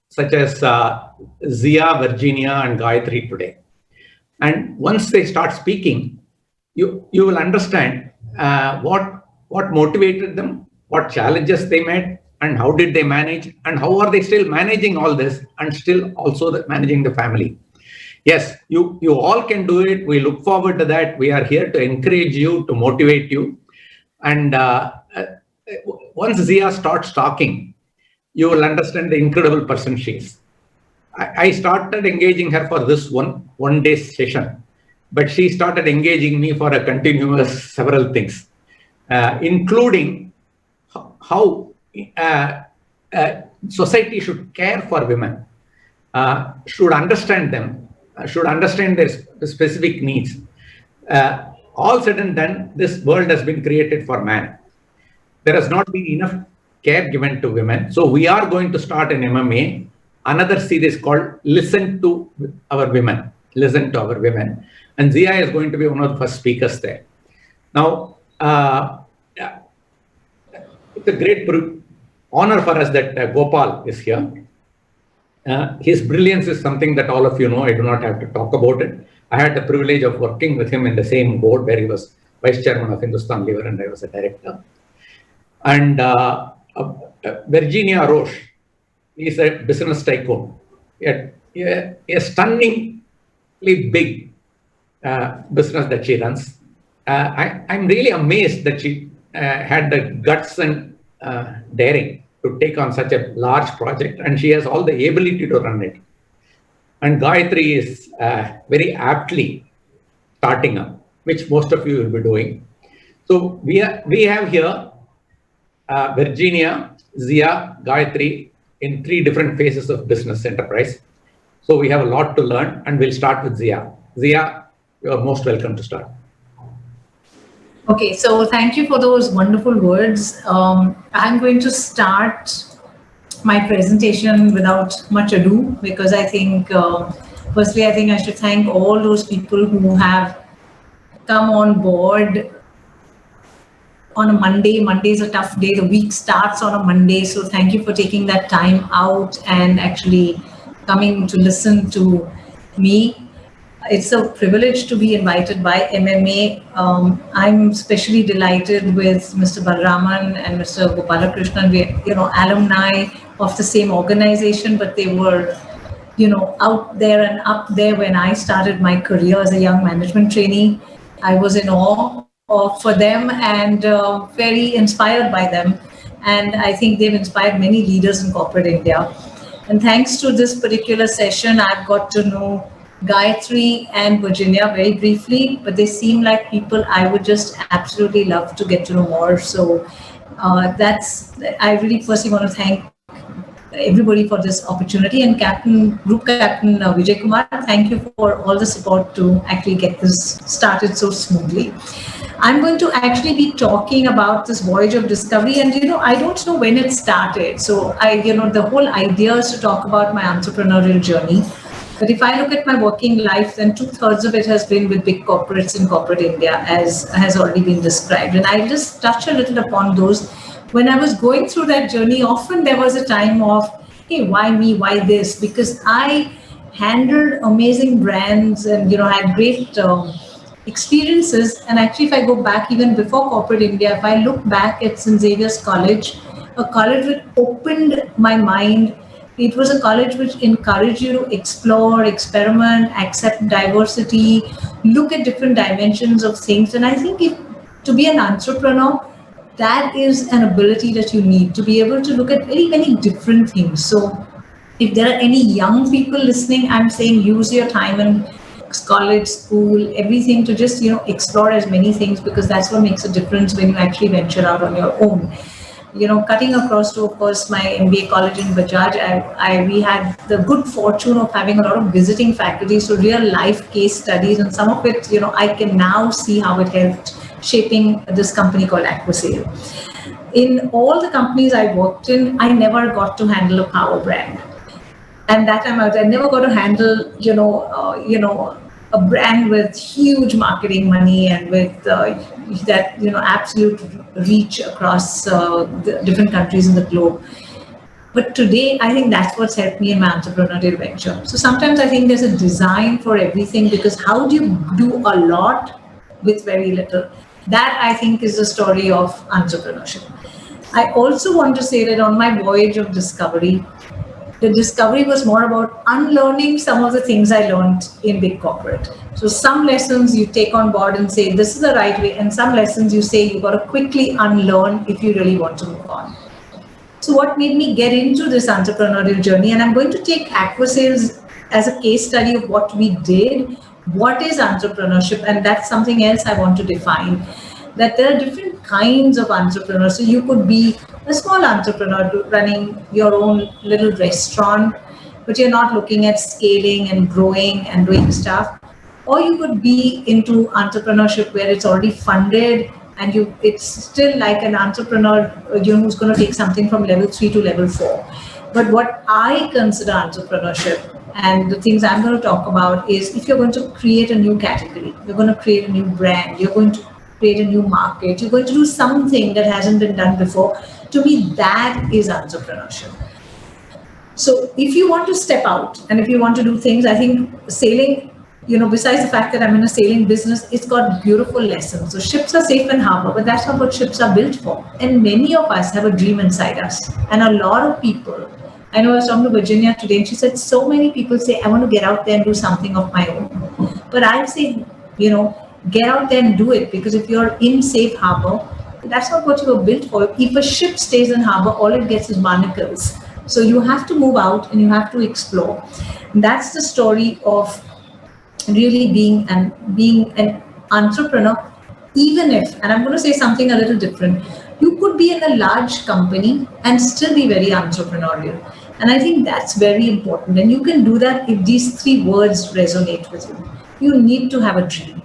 such as Zia, Virginia, and Gayatri today. And once they start speaking, you will understand what motivated them, what challenges they met, and how did they manage, and how are they still managing all this and still also managing the family. Yes, you all can do it. We look forward to that. We are here to encourage you, to motivate you. And once Zia starts talking, you will understand the incredible person she is. I started engaging her for this one day session, but she started engaging me for a continuous several things, including how society should care for women, should understand them, should understand their specific needs. All said and done, this world has been created for man. There has not been enough care given to women. So we are going to start an MMA, another series called Listen to Our Women. Listen to Our Women. And Zia is going to be one of the first speakers there. Now, it's a great honor for us that Gopal is here. His brilliance is something that all of you know. I do not have to talk about it. I had the privilege of working with him in the same board where he was vice chairman of Hindustan Lever and I was a director. And Virginia Roche is a business tycoon. A stunningly big business that she runs. I'm really amazed that she had the guts and daring to take on such a large project, and she has all the ability to run it. And Gayatri is very aptly starting up, which most of you will be doing. So we have here Virginia, Zia, Gayatri in 3 different phases of business enterprise. So we have a lot to learn, and we'll start with Zia. Zia, you are most welcome to start. Okay, so thank you for those wonderful words. I'm going to start my presentation without much ado, because I think, firstly, I think I should thank all those people who have come on board on a Monday. Monday is a tough day. The week starts on a Monday. So thank you for taking that time out and actually coming to listen to me. It's a privilege to be invited by MMA. I'm especially delighted with Mr. Balraman and Mr. Gopalakrishnan. We're, alumni of the same organization, but they were, out there and up there when I started my career as a young management trainee. I was in awe for them and very inspired by them. And I think they've inspired many leaders in corporate India. And thanks to this particular session, I've got to know Gayatri and Virginia very briefly, but they seem like people I would just absolutely love to get to know more. So I really firstly want to thank everybody for this opportunity, and Group Captain Vijay Kumar, thank you for all the support to actually get this started so smoothly. I'm going to actually be talking about this voyage of discovery, and I don't know when it started. So the whole idea is to talk about my entrepreneurial journey. But if I look at my working life, then 2/3 of it has been with big corporates in corporate India, as has already been described. And I'll just touch a little upon those. When I was going through that journey, often there was a time of, hey, why me, why this? Because I handled amazing brands and, had great experiences. And actually, if I go back even before corporate India, if I look back at St. Xavier's College, a college which opened my mind. It was a college which encouraged you to explore, experiment, accept diversity, look at different dimensions of things. And I think to be an entrepreneur, that is an ability that you need to be able to look at very many different things. So if there are any young people listening, I'm saying use your time in college, school, everything to just, explore as many things, because that's what makes a difference when you actually venture out on your own. Cutting across to, of course, my MBA college in Bajaj, we had the good fortune of having a lot of visiting faculty, so real life case studies, and some of it, I can now see how it helped shaping this company called Aquasail. In all the companies I worked in, I never got to handle a power brand. And that time I never got to handle, a brand with huge marketing money and with that, absolute reach across the different countries in the globe. But today, I think that's what's helped me in my entrepreneurial venture. So sometimes I think there's a design for everything, because how do you do a lot with very little? That I think is the story of entrepreneurship. I also want to say that on my voyage of discovery, the discovery was more about unlearning some of the things I learned in big corporate. So some lessons you take on board and say this is the right way, and some lessons you say you got to quickly unlearn if you really want to move on. So what made me get into this entrepreneurial journey, and I'm going to take Aquasales as a case study of what we did. What is entrepreneurship? And that's something else I want to define. That there are different kinds of entrepreneurs. So you could be a small entrepreneur running your own little restaurant, but you're not looking at scaling and growing and doing stuff. Or you could be into entrepreneurship where it's already funded, and you it's still like an entrepreneur, who's going to take something from level 3 to level 4. But what I consider entrepreneurship, and the things I'm going to talk about, is if you're going to create a new category, you're going to create a new brand, you're going to create a new market, you're going to do something that hasn't been done before. To me, that is entrepreneurship. So if you want to step out and if you want to do things, I think sailing, besides the fact that I'm in a sailing business, it's got beautiful lessons. So ships are safe in harbor, but that's not what ships are built for. And many of us have a dream inside us. And a lot of people, I know I was talking to Virginia today, and she said so many people say, I want to get out there and do something of my own. But I say, get out there and do it, because if you're in safe harbor, that's not what you were built for. If a ship stays in harbor, all it gets is barnacles. So you have to move out and you have to explore. And that's the story of really being an entrepreneur. Even if, and I'm going to say something a little different, you could be in a large company and still be very entrepreneurial. And I think that's very important. And you can do that if these three words resonate with you. You need to have a dream,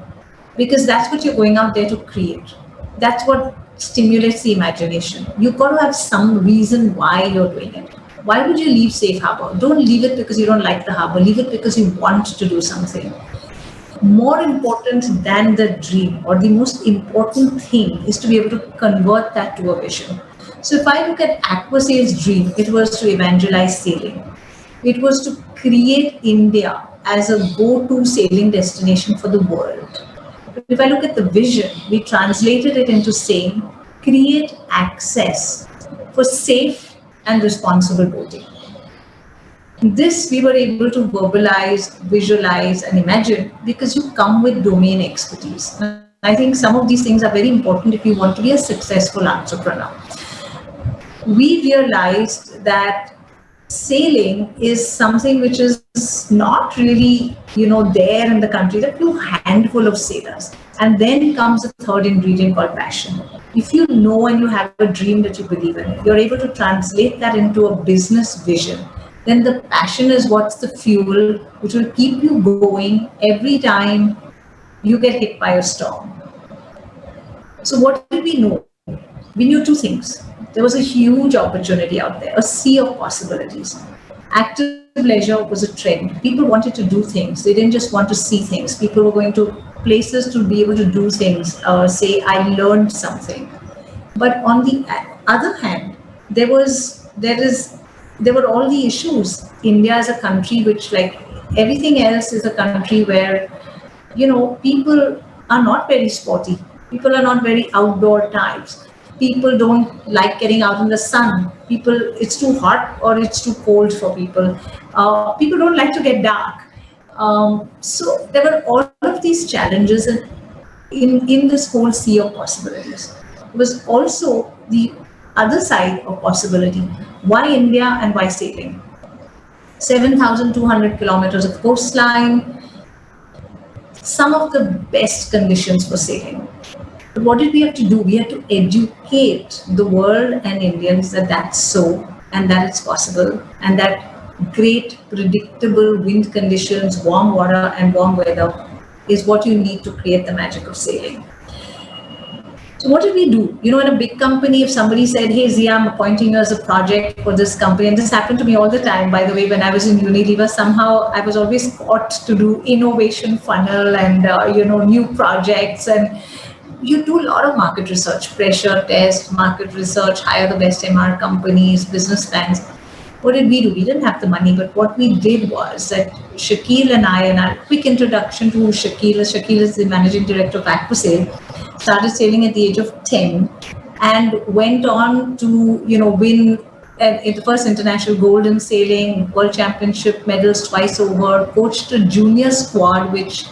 because that's what you're going out there to create. That's what stimulates the imagination. You've got to have some reason why you're doing it. Why would you leave safe harbor? Don't leave it because you don't like the harbor. Leave it because you want to do something. More important than the dream, or the most important thing, is to be able to convert that to a vision. So if I look at Aquasail's dream, it was to evangelize sailing. It was to create India as a go-to sailing destination for the world. But if I look at the vision, we translated it into saying, create access for safe and responsible boating. This we were able to verbalize, visualize, and imagine because you come with domain expertise. And I think some of these things are very important if you want to be a successful entrepreneur. We realized that sailing is something which is not really, there in the country. There are a few handful of sailors. And then comes a third ingredient called passion. If you know and you have a dream that you believe in, you're able to translate that into a business vision. Then the passion is what's the fuel which will keep you going every time you get hit by a storm. So what did we know? We knew two things. There was a huge opportunity out there, a sea of possibilities. Active leisure was a trend. People wanted to do things. They didn't just want to see things. People were going to places to be able to do things, say, I learned something. But on the other hand, there were all the issues. India is a country which, like everything else, is a country where, people are not very sporty. People are not very outdoor types. People don't like getting out in the sun. It's too hot or it's too cold for people. People don't like to get dark. So there were all of these challenges in this whole sea of possibilities. There was also the other side of possibility. Why India and why sailing? 7,200 kilometers of coastline, some of the best conditions for sailing. But what did we have to do? We had to educate the world and Indians that that's so, and that it's possible, and that great predictable wind conditions, warm water and warm weather is what you need to create the magic of sailing. So what did we do? In a big company, if somebody said, hey, Zia, I'm appointing you as a project for this company, and this happened to me all the time, by the way, when I was in Unilever, somehow I was always taught to do innovation funnel and, new projects. And you do a lot of market research, pressure test, market research, hire the best MR companies, business plans. What did we do? We didn't have the money, but what we did was that Shakil and I, and our quick introduction to Shakil is the managing director of Aquasail, started sailing at the age of 10 and went on to, win the first international gold in sailing, world championship medals twice over, coached a junior squad, which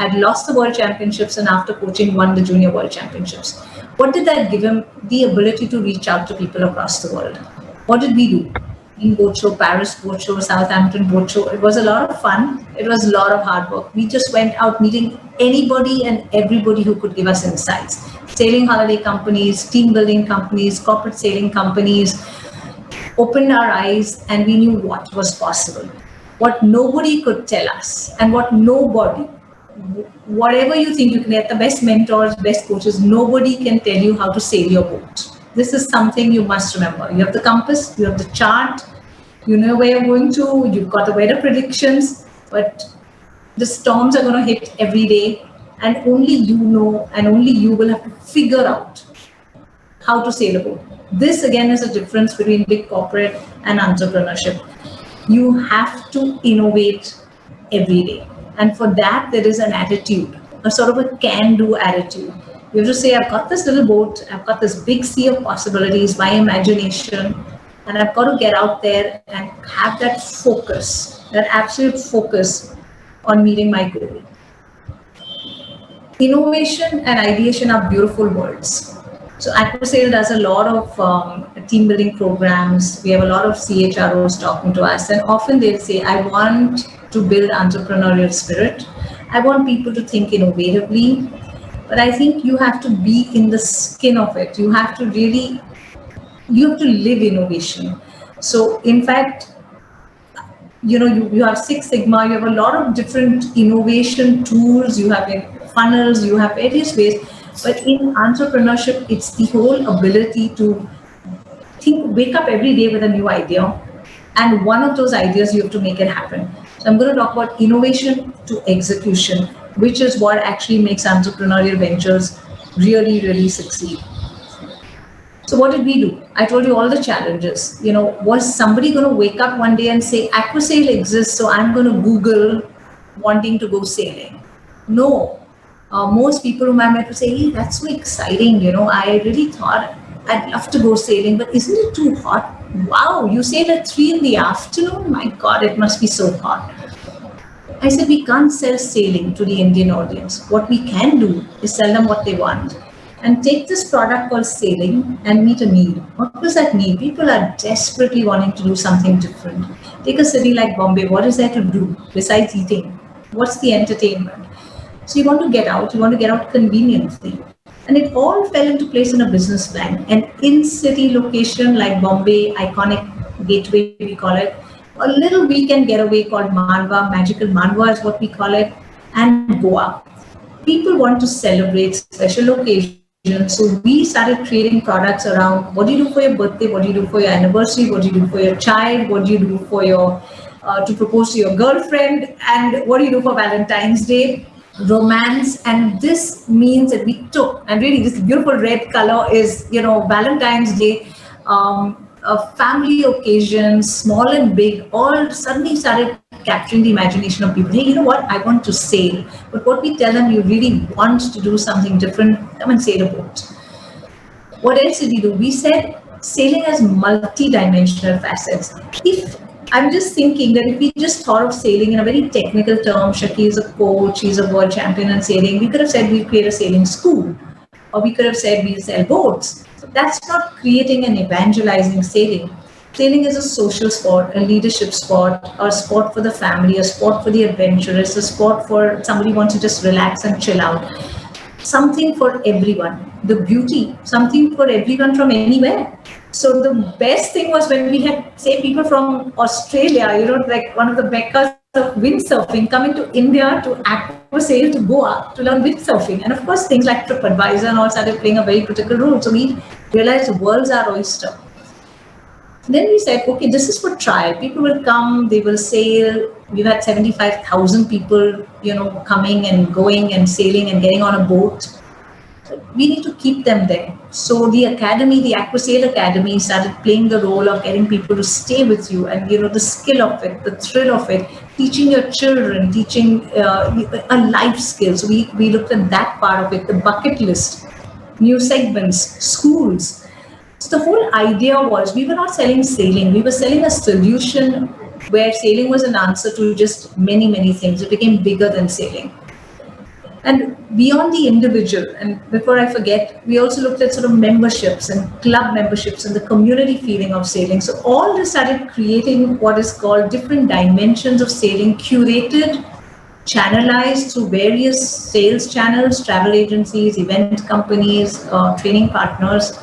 had lost the world championships and after coaching won the junior world championships. What did that give him? The ability to reach out to people across the world. What did we do? In boat show, Paris boat show, Southampton boat show. It was a lot of fun. It was a lot of hard work. We just went out meeting anybody and everybody who could give us insights. Sailing holiday companies, team building companies, corporate sailing companies, opened our eyes and we knew what was possible. What nobody could tell us and whatever you think, you can get the best mentors, best coaches, nobody can tell you how to sail your boat. This is something you must remember. You have the compass, you have the chart, you know where you're going to, you've got the weather predictions, but the storms are going to hit every day and only you know and only you will have to figure out how to sail a boat. This again is a difference between big corporate and entrepreneurship. You have to innovate every day. And for that, there is an attitude, a sort of a can-do attitude. You have to say, I've got this little boat, I've got this big sea of possibilities, my imagination, and I've got to get out there and have that focus, that absolute focus on meeting my goal. Innovation and ideation are beautiful words. So Aquasail does a lot of team building programs. We have a lot of CHROs talking to us, and often they'll say, I want to build entrepreneurial spirit. I want people to think innovatively, but I think you have to be in the skin of it. You have to live innovation. So in fact, you have Six Sigma, you have a lot of different innovation tools, you have funnels, you have various ways. But in entrepreneurship, it's the whole ability to wake up every day with a new idea. And one of those ideas, you have to make it happen. So I'm going to talk about innovation to execution, which is what actually makes entrepreneurial ventures really, really succeed. So what did we do? I told you all the challenges. Was somebody going to wake up one day and say, Aquasail exists, so I'm going to Google wanting to go sailing? No. Most people whom I met would say, hey, that's so exciting. I really thought I'd love to go sailing, but isn't it too hot? Wow, you sail at 3 PM? My God, it must be so hot. I said, we can't sell sailing to the Indian audience. What we can do is sell them what they want. And take this product called sailing and meet a need. What was that need? People are desperately wanting to do something different. Take a city like Bombay. What is there to do besides eating? What's the entertainment? So you want to get out conveniently. And it all fell into place in a business plan. An in-city location like Bombay, iconic gateway we call it, a little weekend getaway called Manwa, magical Manwa is what we call it, and Goa. People want to celebrate special occasions. So we started creating products around what do you do for your birthday, what do you do for your anniversary, what do you do for your child, what do you do for your to propose to your girlfriend, and what do you do for Valentine's Day, romance. And this means that we took, and really this beautiful red color is, Valentine's Day, family occasions, small and big, all suddenly started capturing the imagination of people. Hey, you know what? I want to sail. But what we tell them, you really want to do something different, come and sail a boat. What else did we do? We said sailing has multi-dimensional facets. If I'm just thinking that if we just thought of sailing in a very technical term, Shaki is a coach, he's a world champion in sailing, we could have said we'll create a sailing school, or we could have said we'll sell boats. So that's not creating and evangelizing sailing. Sailing is a social sport, a leadership sport, a sport for the family, a sport for the adventurous, a sport for somebody who wants to just relax and chill out. Something for everyone. The beauty, something for everyone from anywhere. So the best thing was when we had, say, people from Australia, like one of the meccas of windsurfing, coming to India to Aquasail to Goa to learn windsurfing. And of course, things like TripAdvisor and all started playing a very critical role. So we realized the world's our oyster. Then we said, okay, this is for trial. People will come, they will sail. We've had 75,000 people, coming and going and sailing and getting on a boat. we need to keep them there. So the academy, the Aquasail Academy, started playing the role of getting people to stay with you, and the skill of it, the thrill of it, teaching your children, teaching a life skill. So we looked at that part of it, the bucket list, new segments, schools. So the whole idea was we were not selling sailing, we were selling a solution where sailing was an answer to just many, many things. It became bigger than sailing. And beyond the individual, and before I forget, we also looked at sort of memberships and club memberships and the community feeling of sailing. So all this started creating what is called different dimensions of sailing, curated, channelized through various sales channels, travel agencies, event companies, training partners,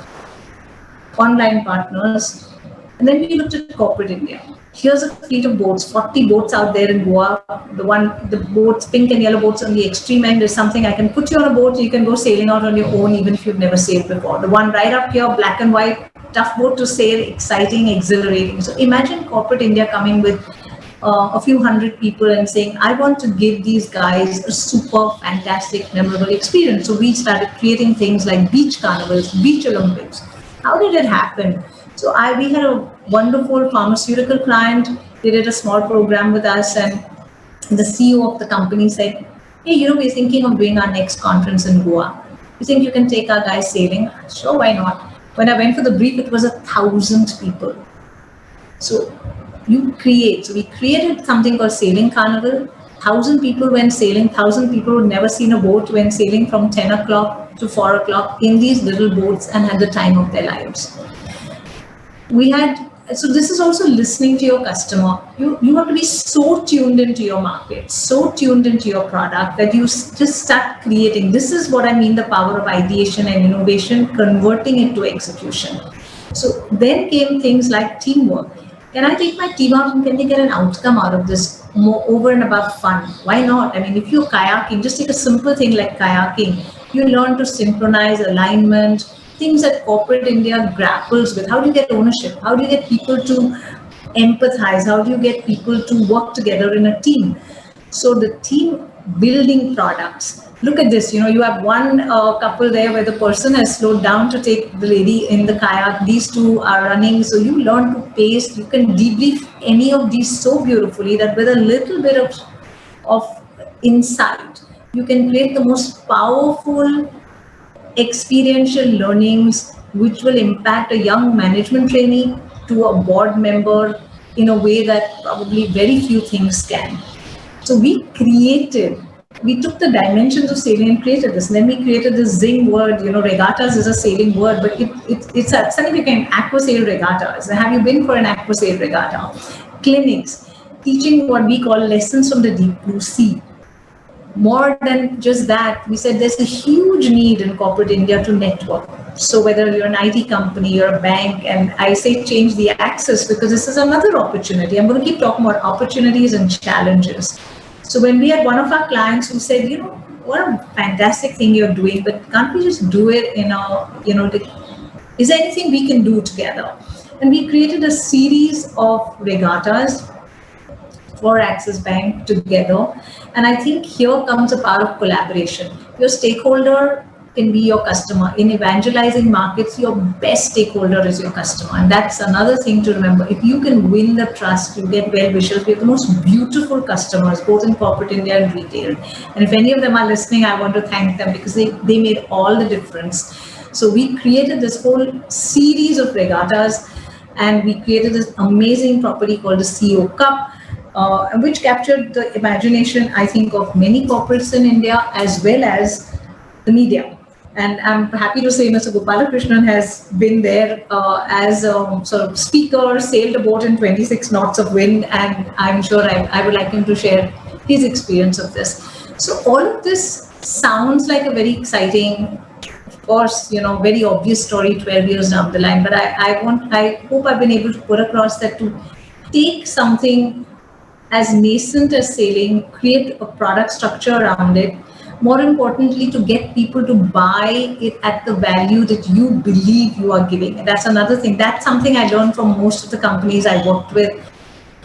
online partners. And then we looked at corporate India. Here's a fleet of boats, 40 boats out there in Goa. The boats, pink and yellow boats on the extreme end is something I can put you on a boat, you can go sailing out on your own even if you've never sailed before. The one right up here, black and white, tough boat to sail, exciting, exhilarating. So imagine corporate India coming with a few hundred people and saying, I want to give these guys a super fantastic, memorable experience. So we started creating things like beach carnivals, beach Olympics. How did it happen? So we had a wonderful pharmaceutical client. They did a small program with us, and the CEO of the company said, hey, we're thinking of doing our next conference in Goa. You think you can take our guys sailing? Sure, why not? When I went for the brief, it was 1,000 people. So we created something called Sailing Carnival. 1,000 people went sailing, 1,000 people who'd never seen a boat went sailing from 10 o'clock to 4 o'clock in these little boats and had the time of their lives. So this is also listening to your customer. You have to be so tuned into your market, so tuned into your product that you just start creating. This is what I mean, the power of ideation and innovation, converting it to execution. So then came things like teamwork. Can I take my team out and can they get an outcome out of this more over and above fun? Why not? I mean, if you're kayaking, just take a simple thing like kayaking. You learn to synchronize alignment, things that corporate India grapples with. How do you get ownership? How do you get people to empathize? How do you get people to work together in a team? So the team building products. Look at this, you have one couple there where the person has slowed down to take the lady in the kayak. These two are running. So you learn to pace. You can debrief any of these so beautifully that with a little bit of insight, you can create the most powerful experiential learnings which will impact a young management trainee to a board member in a way that probably very few things can. So we took the dimensions of sailing and created this. And then we created this zing word, regattas is a sailing word, but it's suddenly became aquasail regattas. Have you been for an aquasail regatta? Clinics, teaching what we call lessons from the deep blue sea. More than just that, we said there's a huge need in corporate India to network. So whether you're an IT company, you're a bank, and I say change the access because this is another opportunity. I'm going to keep talking about opportunities and challenges. So when we had one of our clients who said, what a fantastic thing you're doing, but can't we just do it is there anything we can do together? And we created a series of regattas for Axis Bank together. And I think here comes a part of collaboration. Your stakeholder can be your customer. In evangelizing markets, your best stakeholder is your customer. And that's another thing to remember. If you can win the trust, you get well-wishers. We have the most beautiful customers, both in corporate India and retail. And if any of them are listening, I want to thank them because they made all the difference. So we created this whole series of regattas, and we created this amazing property called the CEO Cup, which captured the imagination, I think, of many corporates in India as well as the media. And I'm happy to say Mr. Gopalakrishnan has been there as a sort of speaker, sailed a boat in 26 knots of wind, and I'm sure I would like him to share his experience of this. So all of this sounds like a very exciting, of course, very obvious story 12 years down the line, but I hope I've been able to put across that to take something as nascent as sailing, create a product structure around it. More importantly, to get people to buy it at the value that you believe you are giving. And that's another thing. That's something I learned from most of the companies I worked with.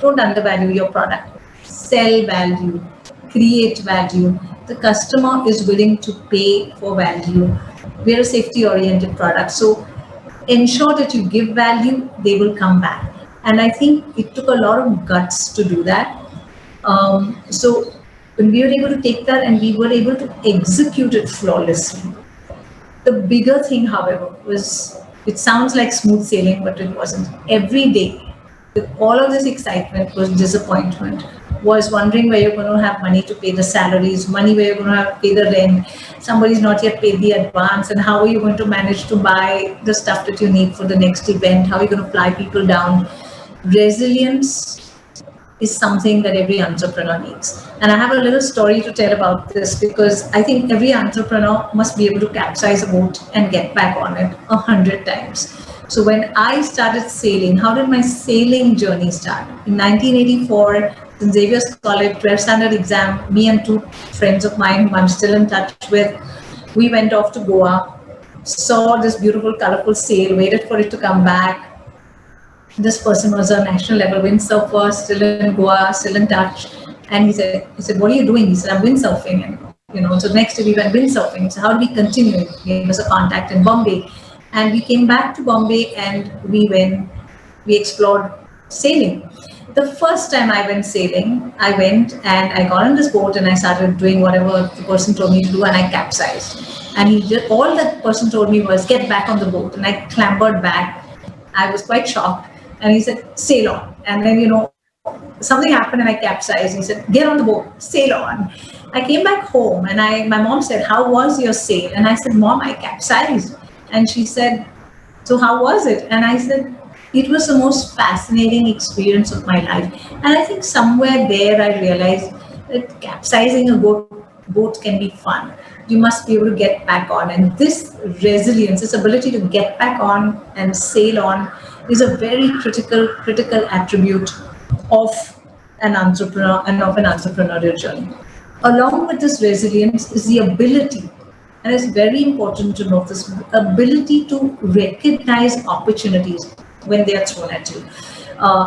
Don't undervalue your product. Sell value, create value. The customer is willing to pay for value. We are a safety oriented product. So ensure that you give value, they will come back. And I think it took a lot of guts to do that. So when we were able to take that and we were able to execute it flawlessly, the bigger thing, however, was it sounds like smooth sailing, but it wasn't. Every day, with all of this excitement, was disappointment, was wondering where you're going to have money to pay the salaries, money where you're going to have to pay the rent, somebody's not yet paid the advance, and how are you going to manage to buy the stuff that you need for the next event? How are you going to fly people down? Resilience is something that every entrepreneur needs. And I have a little story to tell about this because I think every entrepreneur must be able to capsize a boat and get back on it 100 times. So when I started sailing, how did my sailing journey start? In 1984, in Xavier's College, 12th standard exam, me and two friends of mine whom I'm still in touch with, we went off to Goa, saw this beautiful, colorful sail, waited for it to come back. This person was a national level windsurfer, still in Goa, still in touch. And he said, what are you doing? He said, I'm windsurfing. And, so next day we went windsurfing. So how do we continue? He gave us a contact in Bombay. And we came back to Bombay and we explored sailing. The first time I went sailing, I went and I got on this boat and I started doing whatever the person told me to do and I capsized. And all that person told me was get back on the boat. And I clambered back. I was quite shocked. And he said, sail on. And then, something happened and I capsized. He said, get on the boat, sail on. I came back home and my mom said, how was your sail? And I said, Mom, I capsized. And she said, so how was it? And I said, it was the most fascinating experience of my life. And I think somewhere there I realized that capsizing a boat can be fun. You must be able to get back on. And this resilience, this ability to get back on and sail on is a very critical attribute of an entrepreneur and of an entrepreneurial journey. Along with this resilience is the ability, and it's very important to note this ability to recognize opportunities when they are thrown at you.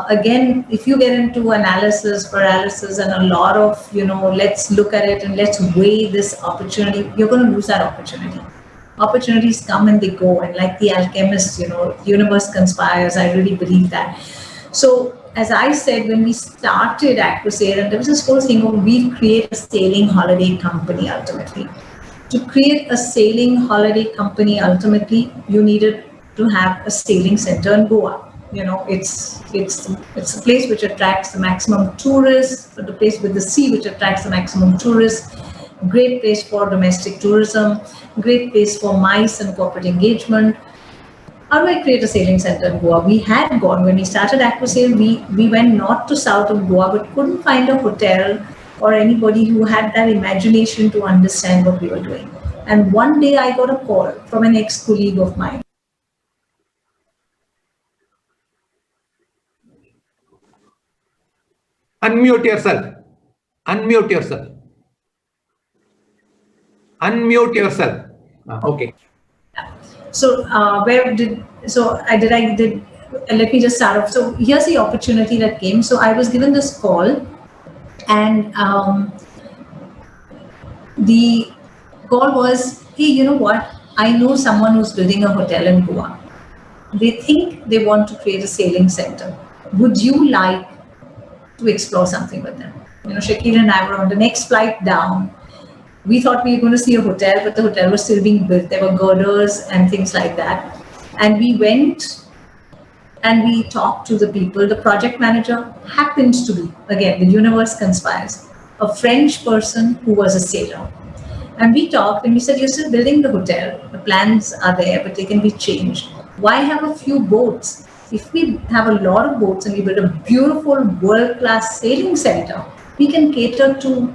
Again, if you get into analysis, paralysis, and a lot of, let's look at it and let's weigh this opportunity, you're going to lose that opportunity. Opportunities come and they go, and like the alchemist, universe conspires. I really believe that. So as I said, when we started Aquasail, and there was this whole thing of we create a sailing holiday company ultimately. To create a sailing holiday company ultimately, you needed to have a sailing center in Goa. It's a place which attracts the maximum tourists, the place with the sea which attracts the maximum tourists. Great place for domestic tourism, great place for MICE and corporate engagement. How do I create a sailing center in Goa? We had gone, when we started Aquasail, we went north to south of Goa, but couldn't find a hotel or anybody who had that imagination to understand what we were doing. And one day I got a call from an ex-colleague of mine. Unmute yourself. Unmute yourself. Unmute yourself. Okay. So let me just start off. So here's the opportunity that came. So I was given this call, and the call was, hey, you know what? I know someone who's building a hotel in Goa. They think they want to create a sailing center. Would you like to explore something with them? Shakil and I were on the next flight down. We thought we were going to see a hotel, but the hotel was still being built. There were girders and things like that. And we went and we talked to the people. The project manager happens to be, again, the universe conspires, a French person who was a sailor. And we talked and we said, you're still building the hotel. The plans are there, but they can be changed. Why have a few boats? If we have a lot of boats and we build a beautiful world-class sailing center, we can cater to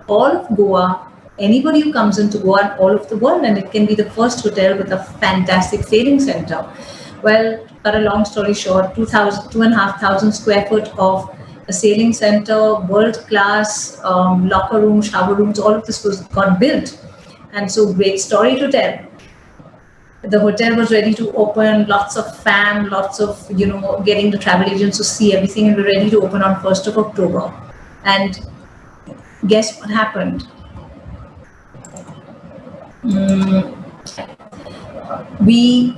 all of Goa, anybody who comes into Goa and all of the world, and it can be the first hotel with a fantastic sailing center. Well, cut a long story short, 2,500 square foot of a sailing center, world-class locker rooms, shower rooms, all of this got built. And so great story to tell. The hotel was ready to open, lots of fam, lots of, getting the travel agents to see everything, and we're ready to open on 1st of October. And guess what happened? We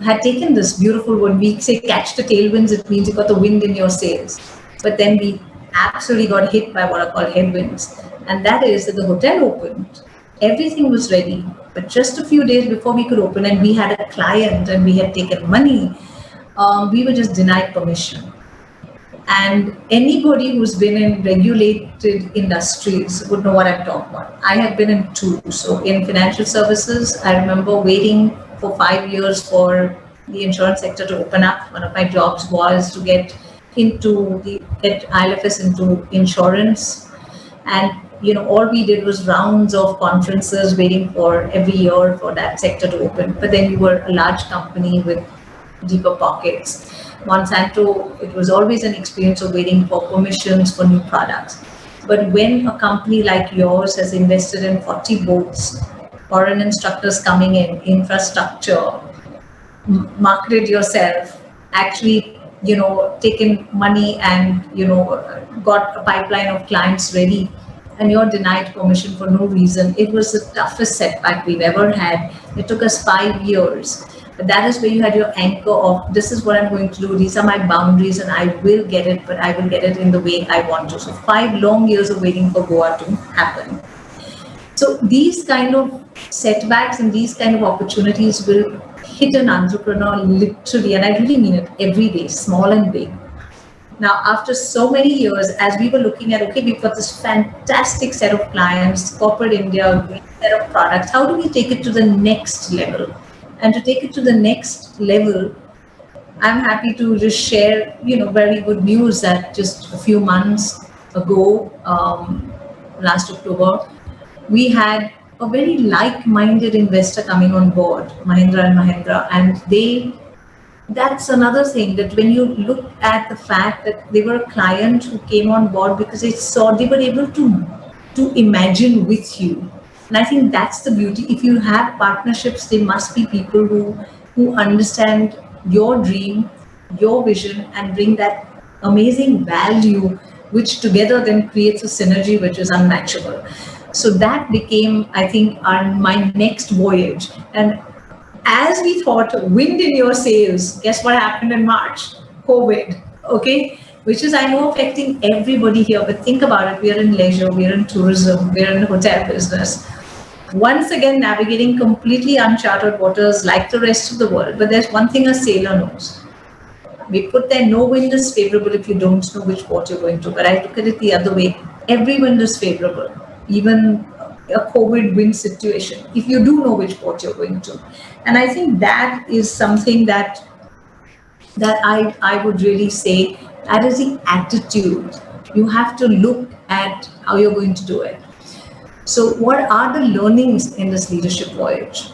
had taken this beautiful word. We say catch the tailwinds, it means you got the wind in your sails. But then we absolutely got hit by what are called headwinds. And that is that the hotel opened. Everything was ready. But just a few days before we could open, and we had a client and we had taken money, we were just denied permission. And anybody who's been in regulated industries would know what I'm talking about. I have been in two. So in financial services, I remember waiting for 5 years for the insurance sector to open up. One of my jobs was to get get ILFS into insurance. And all we did was rounds of conferences waiting for every year for that sector to open. But then we were a large company with deeper pockets. Monsanto, it was always an experience of waiting for permissions for new products. But when a company like yours has invested in 40 boats, foreign instructors coming in, infrastructure, marketed yourself, actually, taken money and, got a pipeline of clients ready, and you're denied permission for no reason. It was the toughest setback we've ever had. It took us 5 years. But that is where you had your anchor of, this is what I'm going to do, these are my boundaries, and I will get it, but I will get it in the way I want to. So 5 long years of waiting for Goa to happen. So these kind of setbacks and these kind of opportunities will hit an entrepreneur literally, and I really mean it, every day, small and big. Now, after so many years, as we were looking at, okay, we've got this fantastic set of clients, corporate India, great set of products, how do we take it to the next level? And to take it to the next level, I'm happy to just share, very good news that just a few months ago, last October, we had a very like-minded investor coming on board, Mahindra and Mahindra, and that's another thing, that when you look at the fact that they were a client who came on board because they were able to imagine with you. And I think that's the beauty. If you have partnerships, they must be people who understand your dream, your vision, and bring that amazing value, which together then creates a synergy which is unmatchable. So that became, I think, my next voyage. And as we thought, wind in your sails, guess what happened in March? COVID, okay? Which is, I know, affecting everybody here, but think about it. We are in leisure, we are in tourism, we are in the hotel business. Once again, navigating completely uncharted waters like the rest of the world. But there's one thing a sailor knows. We put there, no wind is favorable if you don't know which port you're going to. But I look at it the other way. Every wind is favorable, even a COVID wind situation, if you do know which port you're going to. And I think that is something that I would really say, that is the attitude. You have to look at how you're going to do it. So what are the learnings in this leadership voyage?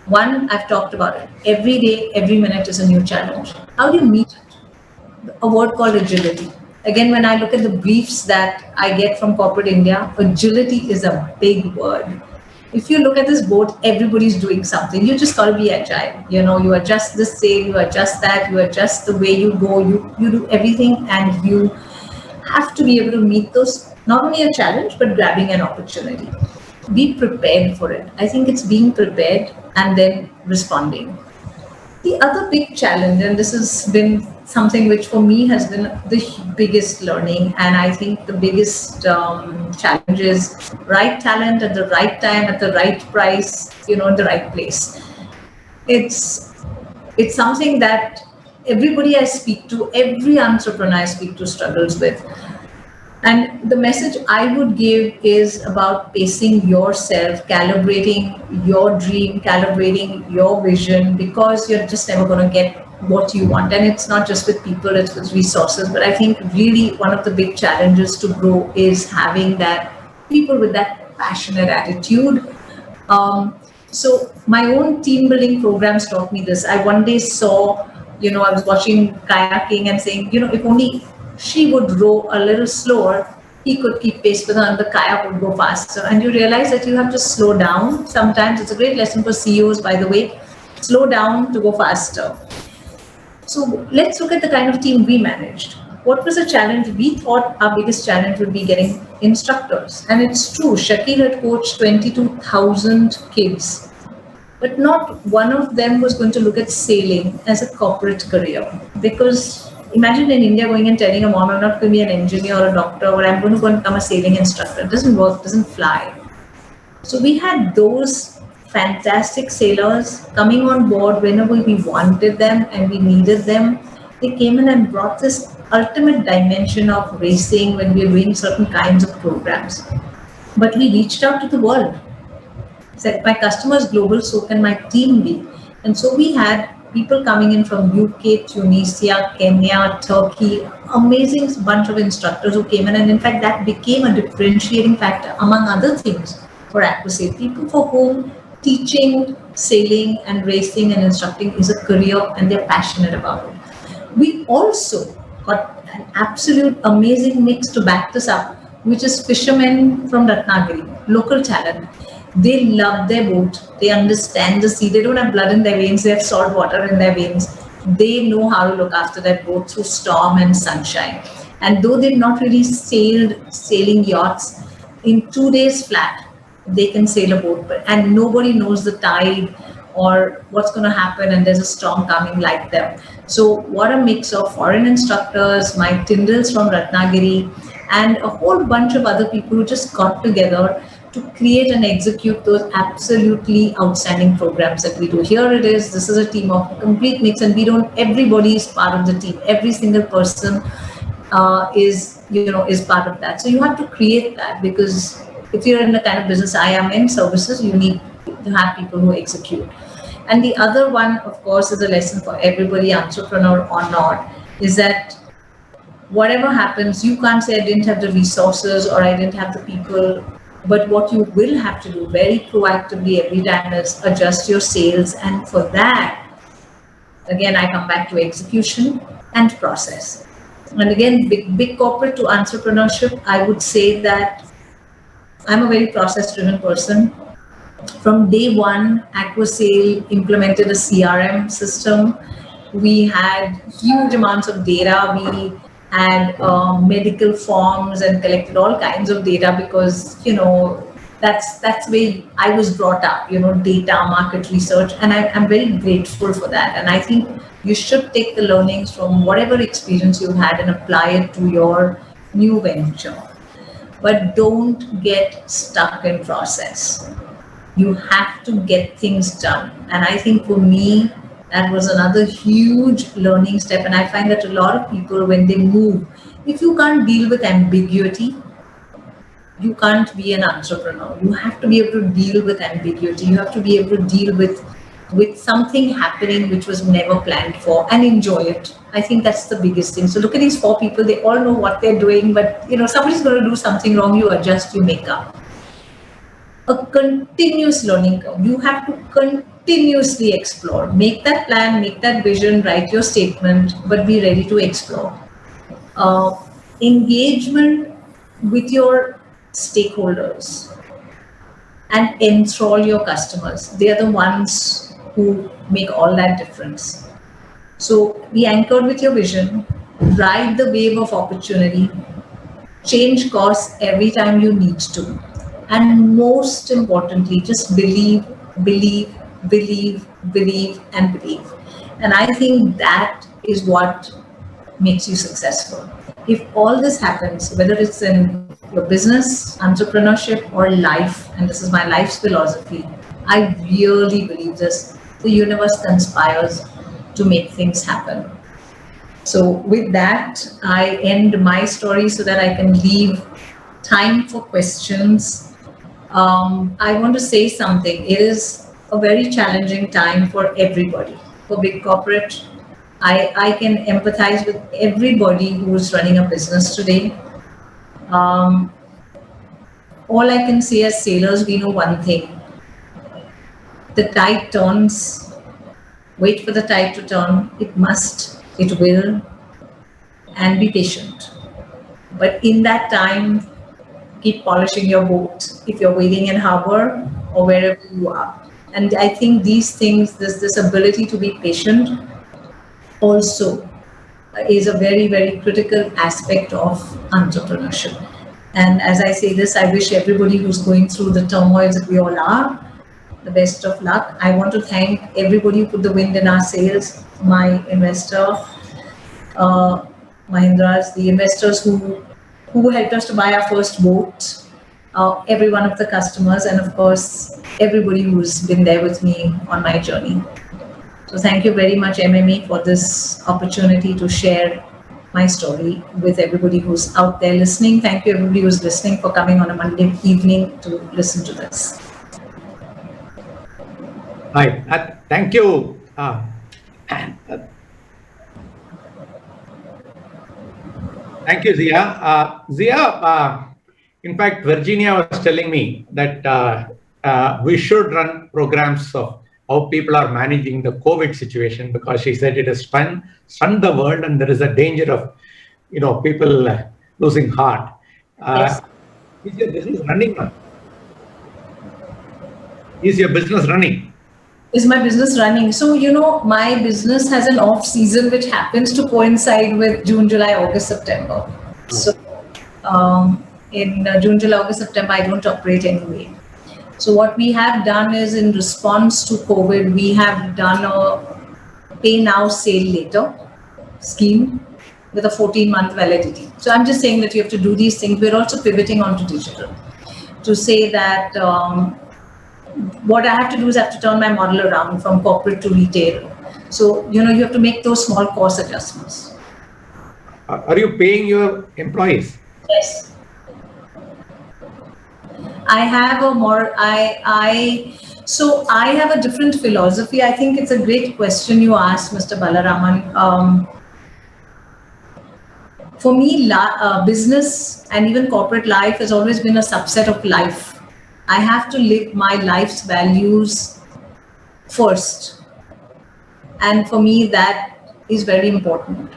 One, I've talked about it. Every day, every minute is a new challenge. How do you meet it? A word called agility. Again, when I look at the briefs that I get from corporate India, agility is a big word. If you look at this boat, everybody's doing something. You just got to be agile. You adjust this sail, you adjust that, you adjust the way you go, you do everything, and you have to be able to meet those, not only a challenge, but grabbing an opportunity. Be prepared for it. I think it's being prepared and then responding. The other big challenge, and this has been something which for me has been the biggest learning, and I think the biggest challenge is right talent at the right time, at the right price, in the right place. It's something that everybody I speak to, every entrepreneur I speak to struggles with. And the message I would give is about pacing yourself, calibrating your dream, calibrating your vision, because you're just never going to get what you want. And it's not just with people, it's with resources. But I think really one of the big challenges to grow is having that people with that passionate attitude. So my own team building programs taught me this. I one day saw, I was watching kayaking and saying, if only she would row a little slower, he could keep pace with her and the kayak would go faster. And you realize that you have to slow down. Sometimes it's a great lesson for CEOs, by the way, slow down to go faster. So let's look at the kind of team we managed. What was the challenge? We thought our biggest challenge would be getting instructors. And it's true, Shakil had coached 22,000 kids But not one of them was going to look at sailing as a corporate career. Because imagine in India going and telling a mom, I'm not going to be an engineer or a doctor, or I'm going to go and become a sailing instructor. It doesn't work, doesn't fly. So we had those fantastic sailors coming on board whenever we wanted them and we needed them. They came in and brought this ultimate dimension of racing when we were doing certain kinds of programs. But we reached out to the world. Said my customer is global, so can my team be? And so we had people coming in from UK, Tunisia, Kenya, Turkey, amazing bunch of instructors who came in, and in fact that became a differentiating factor among other things for Aquasail. People for whom teaching, sailing, and racing and instructing is a career and they're passionate about it. We also got an absolute amazing mix to back this up, which is fishermen from Ratnagiri, local talent. They love their boat. They understand the sea. They don't have blood in their veins. They have salt water in their veins. They know how to look after that boat through storm and sunshine. And though they've not really sailed sailing yachts, in 2 days flat, they can sail a boat. And nobody knows the tide or what's going to happen, and there's a storm coming like them. So what a mix of foreign instructors, my Tyndalls from Ratnagiri, and a whole bunch of other people who just got together to create and execute those absolutely outstanding programs that we do. Here it is, this is a team of complete mix, and we don't, everybody is part of the team. Every single person is part of that. So you have to create that, because if you're in the kind of business I am in, services, you need to have people who execute. And the other one, of course, is a lesson for everybody, entrepreneur or not, is that whatever happens, you can't say I didn't have the resources or I didn't have the people. But what you will have to do very proactively every time is adjust your sales. And for that, again, I come back to execution and process. And again, big corporate to entrepreneurship, I would say that I'm a very process-driven person. From day one, Aquasail implemented a CRM system. We had huge amounts of data. We had medical forms and collected all kinds of data, because that's where I was brought up. Data, market research, and I'm very grateful for that. And I think you should take the learnings from whatever experience you've had and apply it to your new venture. But don't get stuck in process. You have to get things done. And I think for me, that was another huge learning step. And I find that a lot of people, when they move, if you can't deal with ambiguity, you can't be an entrepreneur. You have to be able to deal with ambiguity. You have to be able to deal with something happening which was never planned for, and enjoy it. I think that's the biggest thing. So look at these 4 people, they all know what they're doing, but somebody's going to do something wrong, you adjust, you make up. A continuous learning curve. You have to continuously explore. Make that plan, make that vision, write your statement, but be ready to explore. Engagement with your stakeholders and enthrall your customers. They are the ones who make all that difference. So be anchored with your vision, ride the wave of opportunity, change course every time you need to. And most importantly, just believe, believe, believe, believe, and believe. And I think that is what makes you successful. If all this happens, whether it's in your business, entrepreneurship, or life, and this is my life's philosophy, I really believe this. The universe conspires to make things happen. So with that, I end my story so that I can leave time for questions. I want to say something. It is a very challenging time for everybody. For big corporate, I can empathize with everybody who is running a business today. All I can say as sailors, we know one thing. The tide turns. Wait for the tide to turn. It must, it will, and be patient. But in that time, keep polishing your boat if you're waiting in harbor or wherever you are. And I think these things, this ability to be patient also is a very, very critical aspect of entrepreneurship. And as I say this, I wish everybody who's going through the turmoil that we all are, the best of luck. I want to thank everybody who put the wind in our sails, my investor, Mahindras, the investors who helped us to buy our first boat, every one of the customers, and of course, everybody who's been there with me on my journey. So thank you very much, MME, for this opportunity to share my story with everybody who's out there listening. Thank you, everybody who's listening, for coming on a Monday evening to listen to this. Hi, thank you. Thank you, Zia. Zia, in fact, Virginia was telling me that we should run programs of how people are managing the COVID situation, because she said it has stunned the world and there is a danger of, people losing heart. Yes. Is your business running now? Is your business running? Is my business running? So, my business has an off season which happens to coincide with June, July, August, September. So, in June, July, August, September, I don't operate anyway. So, what we have done is, in response to COVID, we have done a pay now, sale later scheme with a 14-month validity. So, I'm just saying that you have to do these things. We're also pivoting onto digital to say that what I have to do is I have to turn my model around from corporate to retail. So, you have to make those small course adjustments. Are you paying your employees? Yes. I have a more, so I have a different philosophy. I think it's a great question you asked, Mr. Balaraman. For me, business and even corporate life has always been a subset of life. I have to live my life's values first. And for me, that is very important.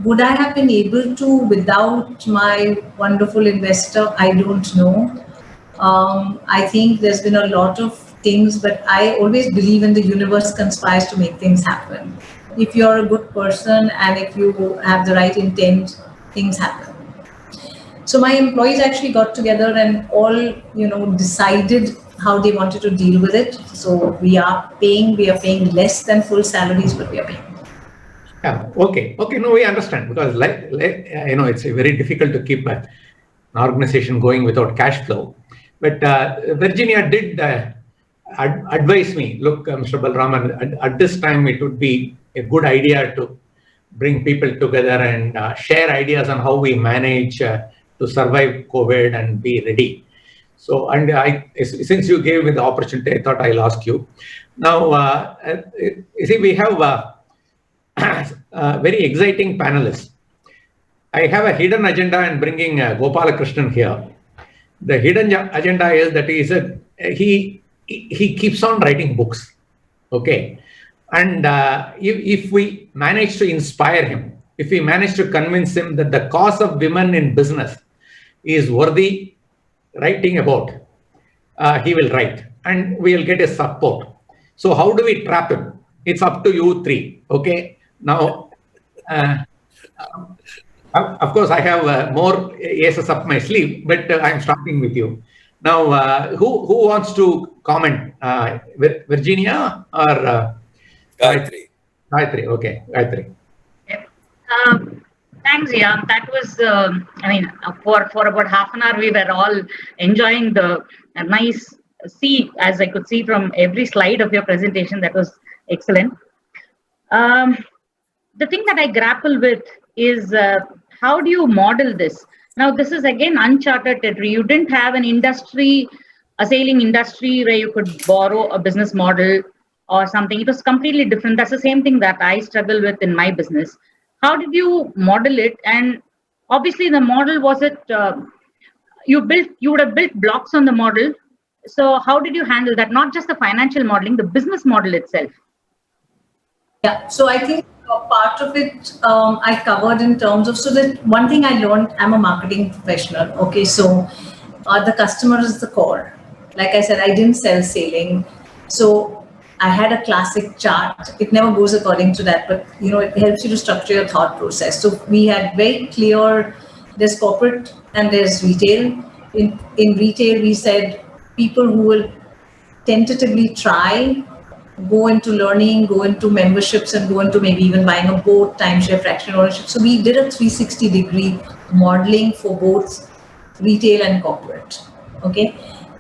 Would I have been able to without my wonderful investor? I don't know. I think there's been a lot of things, but I always believe in the universe conspires to make things happen. If you're a good person and if you have the right intent, things happen. So my employees actually got together and all, decided how they wanted to deal with it. So we are paying less than full salaries, but we are paying. Yeah. Okay. No, we understand, because it's very difficult to keep an organization going without cash flow. But Virginia did advise me, look, Mr. Balraman, at this time it would be a good idea to bring people together and share ideas on how we manage to survive COVID and be ready. So, and since you gave me the opportunity, I thought I'll ask you. Now, you see, we have very exciting panelists. I have a hidden agenda in bringing Gopalakrishnan here. The hidden agenda is that he keeps on writing books, okay? And if we manage to inspire him, if we manage to convince him that the cause of women in business is worthy writing about, he will write and we will get his support. So how do we trap him? It's up to you three, okay? Now, of course, I have more aces up my sleeve, but I'm starting with you. Now, who wants to comment? Virginia or Gayatri? Gayatri, okay, Gayatri. Thanks, Zia. That was, for about half an hour, we were all enjoying the nice sea, as I could see from every slide of your presentation. That was excellent. The thing that I grapple with is how do you model this? Now, this is again uncharted territory. You didn't have an industry, a sailing industry where you could borrow a business model or something. It was completely different. That's the same thing that I struggle with in my business. How did you model it? And obviously, the model was it you would have built blocks on the model. So how did you handle that? Not just the financial modeling, the business model itself. Yeah, so I think part of it I covered in terms of, so that one thing I learned, I'm a marketing professional. Okay, so the customer is the core. Like I said, I didn't sell sailing. So I had a classic chart. It never goes according to that, but it helps you to structure your thought process. So we had very clear, there's corporate and there's retail. In retail, we said people who will tentatively try, go into learning, go into memberships, and go into maybe even buying a boat, timeshare, fractional ownership. So we did a 360-degree modeling for both retail and corporate. Okay,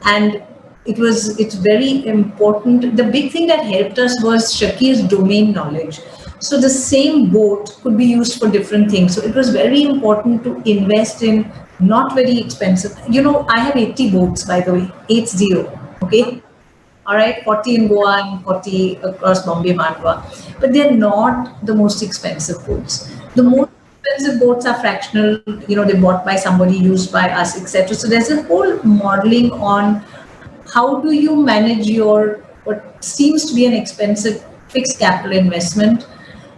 and it's very important. The big thing that helped us was Shakir's domain knowledge. So the same boat could be used for different things. So it was very important to invest in not very expensive. You know, I have 80 boats, by the way, 80. Okay, all right, 40 in Goa and 40 across Bombay, Mandwa. But they're not the most expensive boats. The Okay. most expensive boats are fractional, they're bought by somebody, used by us, etc. So there's a whole modeling on how do you manage your what seems to be an expensive fixed capital investment.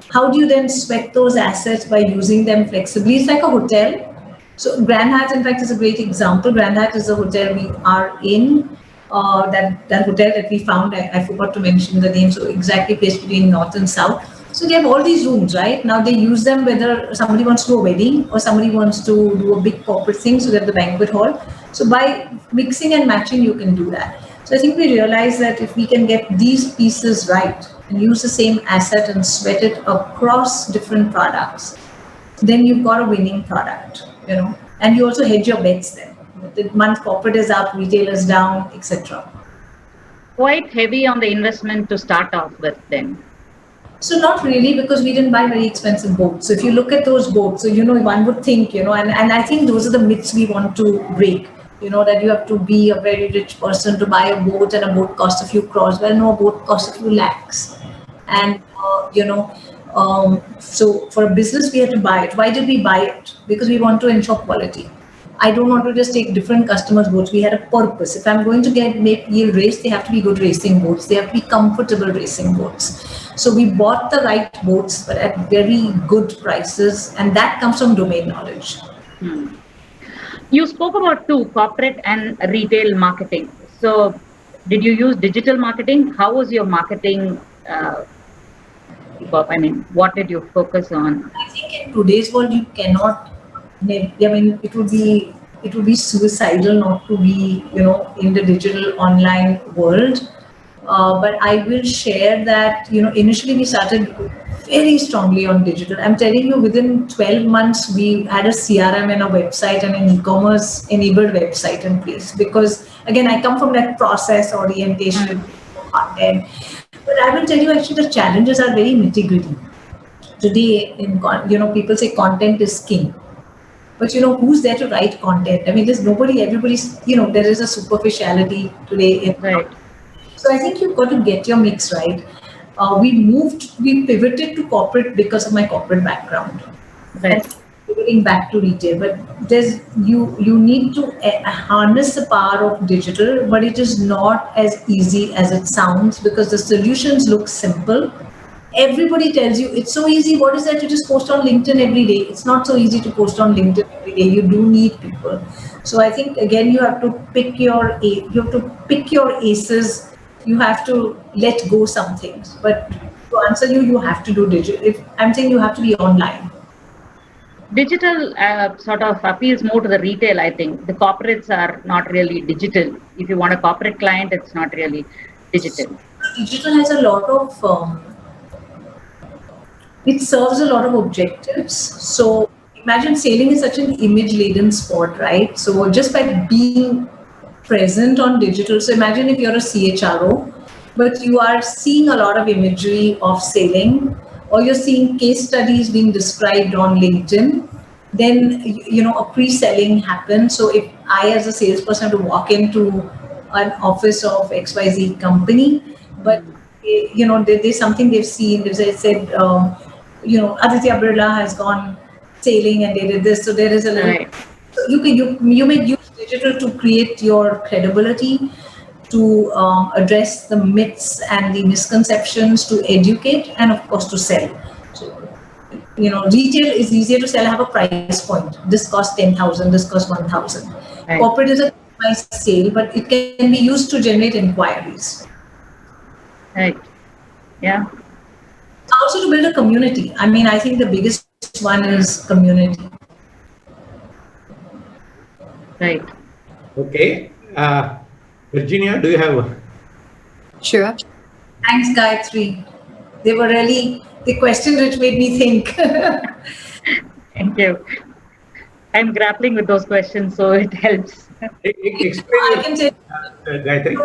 How do you then sweat those assets by using them flexibly? It's like a hotel. So Grand Hyatt, in fact, is a great example. Grand Hyatt is a hotel we are in. That hotel that we found, I forgot to mention the name. So exactly placed between north and south. So they have all these rooms, right? Now they use them whether somebody wants to do a wedding or somebody wants to do a big corporate thing. So they have the banquet hall. So by mixing and matching, you can do that. So I think we realize that if we can get these pieces right and use the same asset and sweat it across different products, then you've got a winning product. And you also hedge your bets then. The month corporate is up, retail is down, etc. Quite heavy on the investment to start off with then. So not really, because we didn't buy very expensive boats. So if you look at those boats, so one would think, and I think those are the myths we want to break. That you have to be a very rich person to buy a boat, and a boat costs a few crores. Well, no, a boat costs a few lakhs. And so for a business we had to buy it. Why did we buy it? Because we want to ensure quality. I don't want to just take different customers' boats. We had a purpose. If I'm going to make yield race, they have to be good racing boats. They have to be comfortable racing boats. So we bought the right boats, but at very good prices, and that comes from domain knowledge. You spoke about two, corporate and retail marketing. So, did you use digital marketing? How was your marketing? What did you focus on? I think in today's world you cannot. I mean, it would be suicidal not to be in the digital online world. But I will share that initially we started very strongly on digital. I'm telling you, within 12 months we had a CRM and a website and an e-commerce enabled website in place. Because again, I come from that process orientation content. But I will tell you, actually, the challenges are very nitty-gritty. Today, people say content is king. But who's there to write content? I mean, there's nobody, everybody's, there is a superficiality today. Right. So I think you've got to get your mix right. We pivoted to corporate because of my corporate background. Right. And pivoting back to retail. But you need to harness the power of digital, but it is not as easy as it sounds, because the solutions look simple. Everybody tells you it's so easy. What is that? You just post on LinkedIn every day. It's not so easy to post on LinkedIn every day. You do need people. So I think again you have to pick your aces. You have to let go some things. But to answer you, you have to do digital. If I'm saying, you have to be online. Digital sort of appeals more to the retail, I think. The corporates are not really digital. If you want a corporate client, it's not really digital. Digital has a lot of it serves a lot of objectives. So imagine, sailing is such an image laden sport, right? So just by being present on digital, so imagine if you're a CHRO, but you are seeing a lot of imagery of sailing, or you're seeing case studies being described on LinkedIn, then a pre-selling happens. So if I, as a salesperson, to walk into an office of XYZ company, but there's something they've seen. They said, Aditya Birla has gone sailing and they did this. So there is a little. Right. So you may use digital to create your credibility, to address the myths and the misconceptions, to educate, and of course to sell. So, retail is easier to sell. Have a price point. This costs 10,000. This costs 1,000. Right. Corporate is a price sale, but it can be used to generate inquiries. Right. Yeah. Also to build a community. I mean, I think the biggest one is community. Right. Okay. Virginia, do you have Sure. Thanks, Gayatri. They were really the questions which made me think. Thank you. I'm grappling with those questions, so it helps. Explain I your, can tell Gayatri.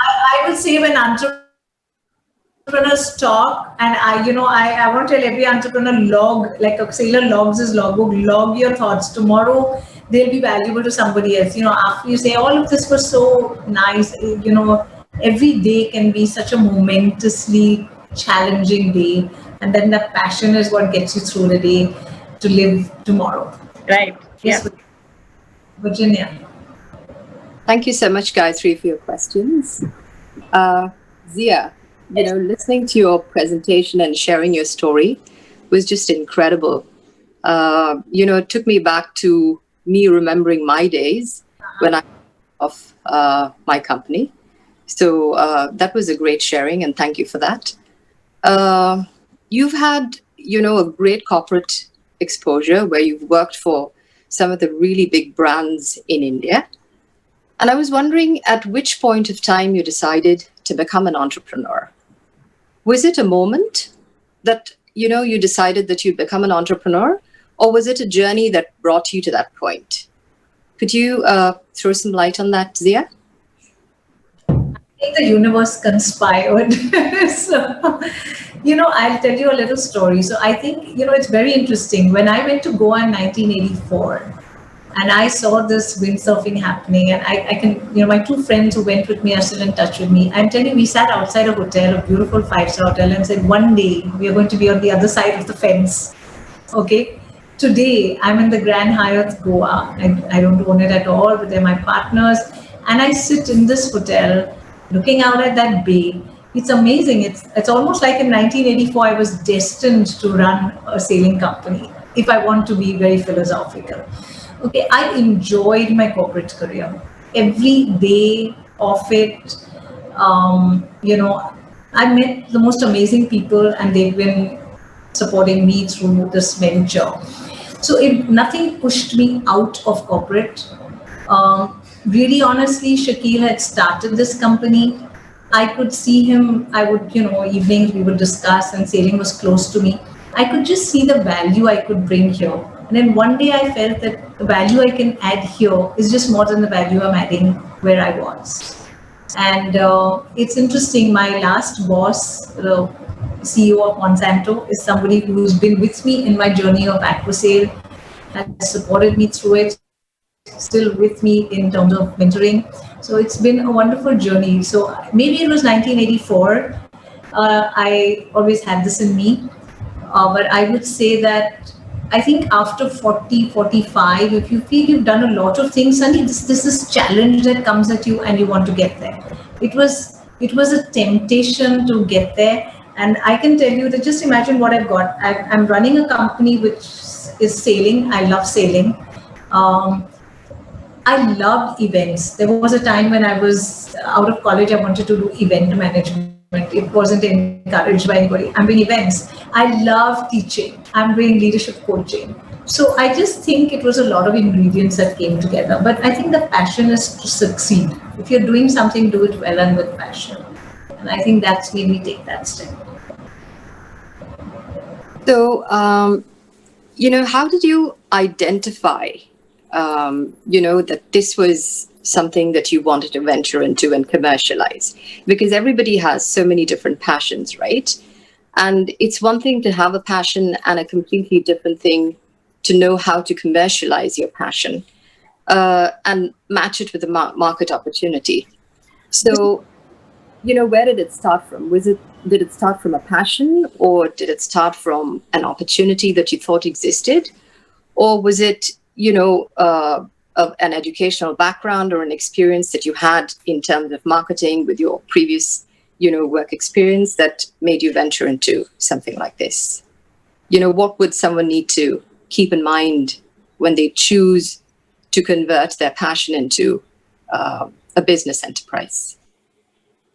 I will say when entrepreneurs talk, and I want to tell every entrepreneur log, like a sailor logs his logbook, log your thoughts. Tomorrow they'll be valuable to somebody else. After you say all of this was so nice, every day can be such a momentously challenging day, and then the passion is what gets you through the day to live tomorrow. Right. Yeah. Yes, Virginia. Thank you so much, Gayatri, for your questions. Zia, listening to your presentation and sharing your story was just incredible. It took me back to me remembering my days when I of my company. So that was a great sharing, and thank you for that. Uh, you've had, a great corporate exposure where you've worked for some of the really big brands in India. And I was wondering at which point of time you decided to become an entrepreneur. Was it a moment that, you decided that you'd become an entrepreneur, or was it a journey that brought you to that point? Could you throw some light on that, Zia? Think the universe conspired. So, I'll tell you a little story. So I think, it's very interesting. When I went to Goa in 1984, and I saw this windsurfing happening, and I can, my two friends who went with me are still in touch with me. I'm telling you, we sat outside a hotel, a beautiful five-star hotel, and said, one day we are going to be on the other side of the fence. Okay. Today, I'm in the Grand Hyatt Goa. I don't own it at all, but they're my partners. And I sit in this hotel looking out at that bay. It's amazing. It's almost like in 1984, I was destined to run a sailing company, if I want to be very philosophical. Okay, I enjoyed my corporate career. Every day of it, I met the most amazing people, and they've been supporting me through this venture. So nothing pushed me out of corporate. Really honestly, Shakil had started this company. I could see him, I would, evenings we would discuss, and sailing was close to me. I could just see the value I could bring here. And then one day I felt that the value I can add here is just more than the value I'm adding where I was. And it's interesting, my last boss, the CEO of Monsanto, is somebody who's been with me in my journey of Aquasail, has supported me through it, still with me in terms of mentoring. So it's been a wonderful journey. So maybe it was 1984. I always had this in me. But I would say that I think after 40, 45, if you feel you've done a lot of things, suddenly this is challenge that comes at you and you want to get there. It was a temptation to get there. And I can tell you that just imagine what I've got. I'm running a company which is sailing. I love sailing. Um, I loved events. There was a time when I was out of college, I wanted to do event management. It wasn't encouraged by anybody. I'm doing events. I love teaching. I'm doing leadership coaching. So I just think it was a lot of ingredients that came together. But I think the passion is to succeed. If you're doing something, do it well and with passion. And I think that's made me take that step. So, how did you identify, that this was something that you wanted to venture into and commercialize? Because everybody has so many different passions, right? And it's one thing to have a passion and a completely different thing to know how to commercialize your passion and match it with a market opportunity. So, where did it start from? Did it start from a passion, or did it start from an opportunity that you thought existed? Or was it, an educational background or an experience that you had in terms of marketing with your previous, work experience that made you venture into something like this? What would someone need to keep in mind when they choose to convert their passion into a business enterprise?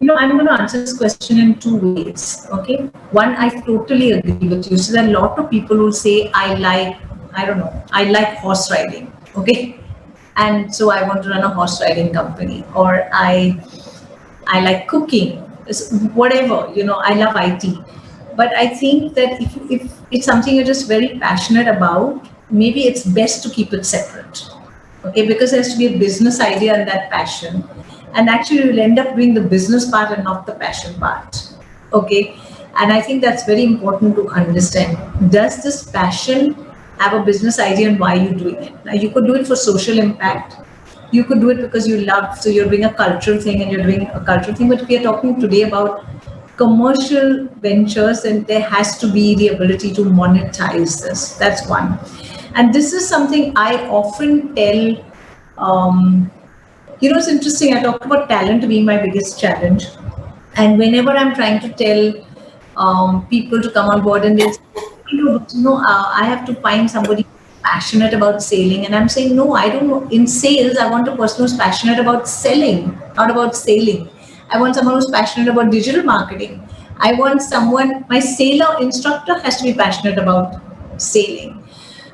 I'm going to answer this question in two ways. Okay. One, I totally agree with you. So there are a lot of people who say, I don't know, I like horse riding. Okay. And so I want to run a horse riding company. Or I I like cooking, whatever, I love IT. But I think that if it's something you're just very passionate about, maybe it's best to keep it separate. Okay, because there has to be a business idea and that passion. And actually you'll end up doing the business part and not the passion part. Okay. And I think that's very important to understand. Does this passion have a business idea and why you're doing it? Now you could do it for social impact. You could do it because you love, so you're doing a cultural thing and you're doing a cultural thing. But we are talking today about commercial ventures, and there has to be the ability to monetize this. That's one. And this is something I often tell. It's interesting. I talked about talent being my biggest challenge. And whenever I'm trying to tell people to come on board and they say, I have to find somebody passionate about sailing. And I'm saying, no, I don't know. In sales, I want a person who's passionate about selling, not about sailing. I want someone who's passionate about digital marketing. I want someone, my sailor instructor has to be passionate about sailing.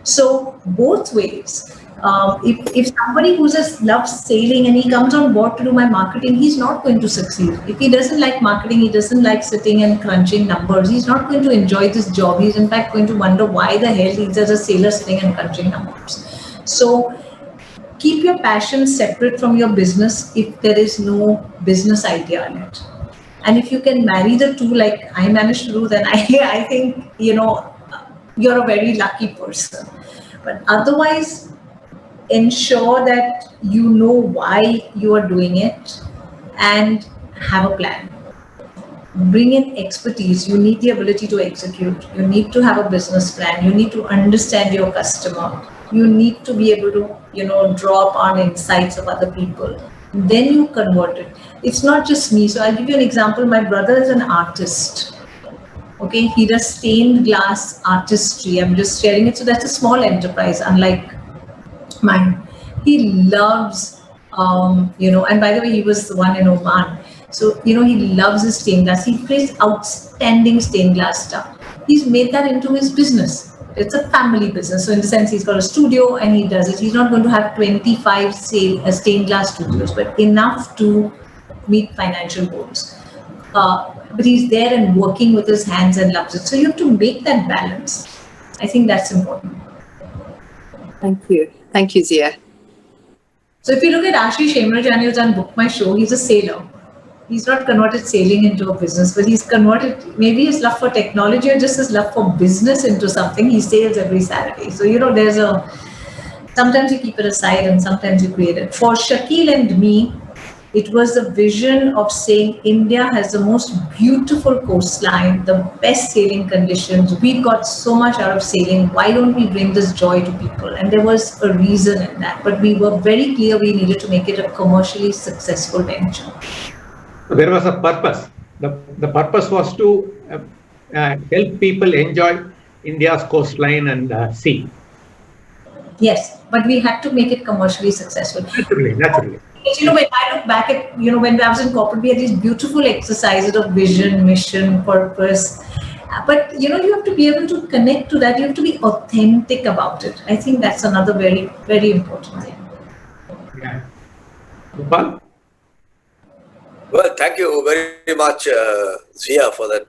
So both ways. If somebody who just loves sailing and he comes on board to do my marketing, he's not going to succeed. If he doesn't like marketing, he doesn't like sitting and crunching numbers, he's not going to enjoy this job. He's in fact going to wonder why the hell he's as a sailor sitting and crunching numbers. So keep your passion separate from your business if there is no business idea in it. And if you can marry the two like I managed to do, then I think, you're a very lucky person. But otherwise, ensure that you know why you are doing it and have a plan. Bring in expertise. You need the ability to execute. You need to have a business plan. You need to understand your customer. You need to be able to, draw upon insights of other people. Then you convert it. It's not just me. So I'll give you an example. My brother is an artist. Okay, he does stained glass artistry. I'm just sharing it. So that's a small enterprise, unlike mine. He loves, and by the way, he was the one in Oman. So, he loves his stained glass. He creates outstanding stained glass stuff. He's made that into his business. It's a family business. So in the sense, he's got a studio and he does it. He's not going to have 25 stained glass studios, but enough to meet financial goals. But he's there and working with his hands and loves it. So you have to make that balance. I think that's important. Thank you. Thank you, Zia. So if you look at Ashish Hemrajani, who's done Book My Show, he's a sailor. He's not converted sailing into a business, but he's converted maybe his love for technology or just his love for business into something. He sails every Saturday. So, sometimes you keep it aside and sometimes you create it. For Shakil and me, it was the vision of saying India has the most beautiful coastline, the best sailing conditions. We got so much out of sailing. Why don't we bring this joy to people? And there was a reason in that. But we were very clear we needed to make it a commercially successful venture. There was a purpose. The purpose was to help people enjoy India's coastline and sea. Yes, but we had to make it commercially successful. Naturally. When I look back at, when I was in corporate, we had these beautiful exercises of vision, mission, purpose. But, you have to be able to connect to that. You have to be authentic about it. I think that's another very, very important thing. Yeah. Gopal? Well, thank you very much, Zia, for that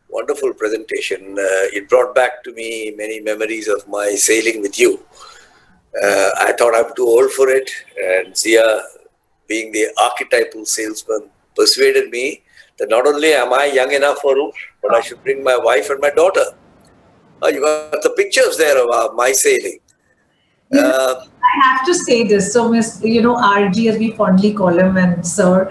wonderful presentation. It brought back to me many memories of my sailing with you. I thought I'm too old for it, and Zia, being the archetypal salesman, persuaded me that not only am I young enough for it, but I should bring my wife and my daughter. You got the pictures there of my sailing. I have to say this. So, Miss, RG, as we fondly call him, and Sir,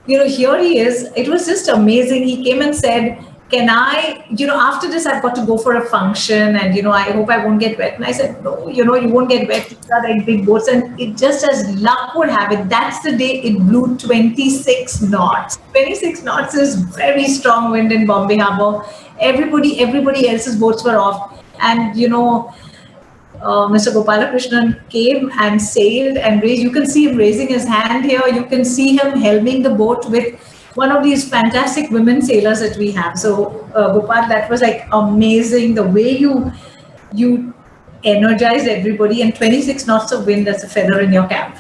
here he is. It was just amazing. He came and said, can I, after this, I've got to go for a function and, I hope I won't get wet. And I said, no, you won't get wet. These are like big boats. And it just as luck would have it, that's the day it blew 26 knots. 26 knots is very strong wind in Bombay Harbour. Everybody else's boats were off. And, Mr. Gopalakrishnan came and sailed and raised. You can see him raising his hand here. You can see him helming the boat with one of these fantastic women sailors that we have. So, Gopal, that was like amazing. The way you energized everybody, and 26 knots of wind, that's a feather in your cap.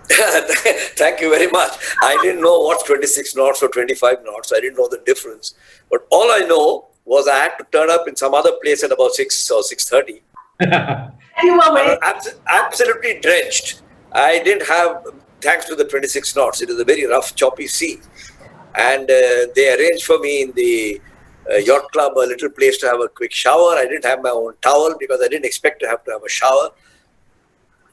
Thank you very much. I didn't know what's 26 knots or 25 knots. I didn't know the difference. But all I know was I had to turn up in some other place at about 6 or 6:30. You were I very was absolutely drenched. I didn't have, thanks to the 26 knots, it was a very rough, choppy sea. And they arranged for me in the yacht club a little place to have a quick shower. I didn't have my own towel because I didn't expect to have a shower.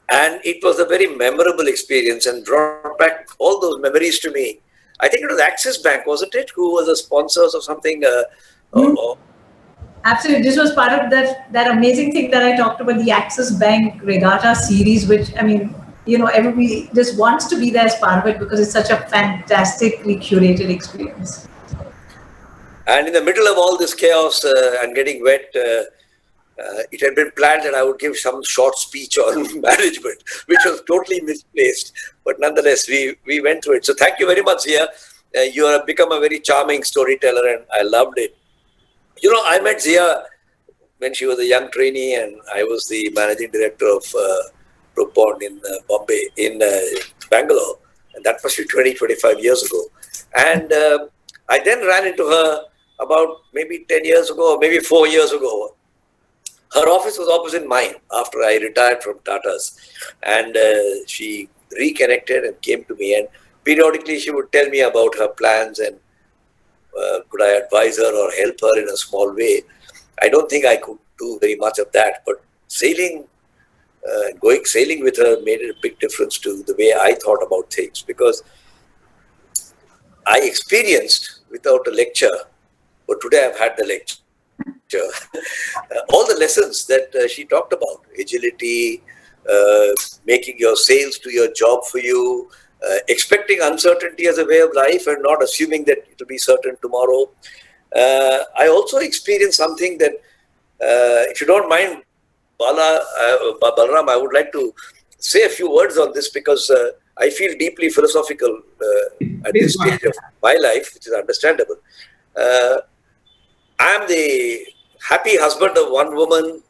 And it was a very memorable experience and brought back all those memories to me. I think it was Axis Bank, wasn't it, who was a sponsor or something? Absolutely. This was part of that amazing thing that I talked about, the Axis Bank Regatta series, which, I mean, everybody just wants to be there as part of it because it's such a fantastically curated experience. And in the middle of all this chaos and getting wet, it had been planned that I would give some short speech on management, which was totally misplaced. But nonetheless, we went through it. So thank you very much, Zia. You have become a very charming storyteller, and I loved it. I met Zia when she was a young trainee, and I was the managing director of Propond in Bombay, in Bangalore. And that must be 20, 25 years ago. And I then ran into her about maybe 10 years ago, or maybe 4 years ago. Her office was opposite mine after I retired from Tata's. And she reconnected and came to me. And periodically she would tell me about her plans and could I advise her or help her in a small way. I don't think I could do very much of that, but sailing with her made a big difference to the way I thought about things, because I experienced without a lecture, but today I've had the lecture. All the lessons that she talked about: agility, making your sales to your job for you, expecting uncertainty as a way of life and not assuming that it will be certain tomorrow. I also experienced something that, if you don't mind, Balram, I would like to say a few words on this, because I feel deeply philosophical at this stage of my life, which is understandable. I am the happy husband of one woman,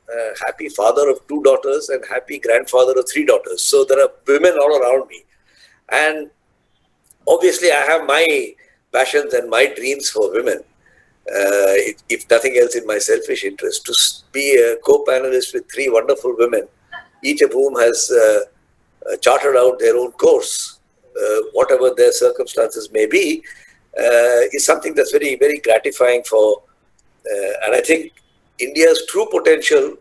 happy father of 2 daughters, and happy grandfather of 3 daughters. So there are women all around me. And obviously I have my passions and my dreams for women. If nothing else, in my selfish interest, to be a co-panelist with 3 wonderful women, each of whom has chartered out their own course, whatever their circumstances may be, is something that's very, very gratifying for. And I think India's true potential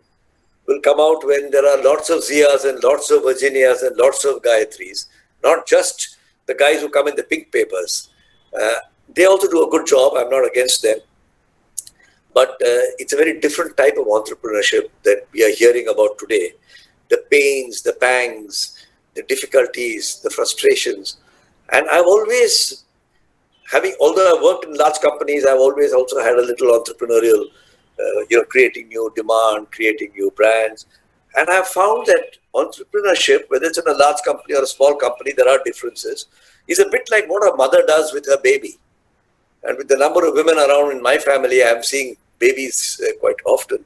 will come out when there are lots of Zias and lots of Virginias and lots of Gayatris, not just the guys who come in the pink papers. They also do a good job. I'm not against them. But it's a very different type of entrepreneurship that we are hearing about today. The pains, the pangs, the difficulties, the frustrations. And I've always, although I've worked in large companies, I've always also had a little entrepreneurial, creating new demand, creating new brands. And I've found that entrepreneurship, whether it's in a large company or a small company, there are differences, is a bit like what a mother does with her baby. And with the number of women around in my family, I'm seeing babies quite often.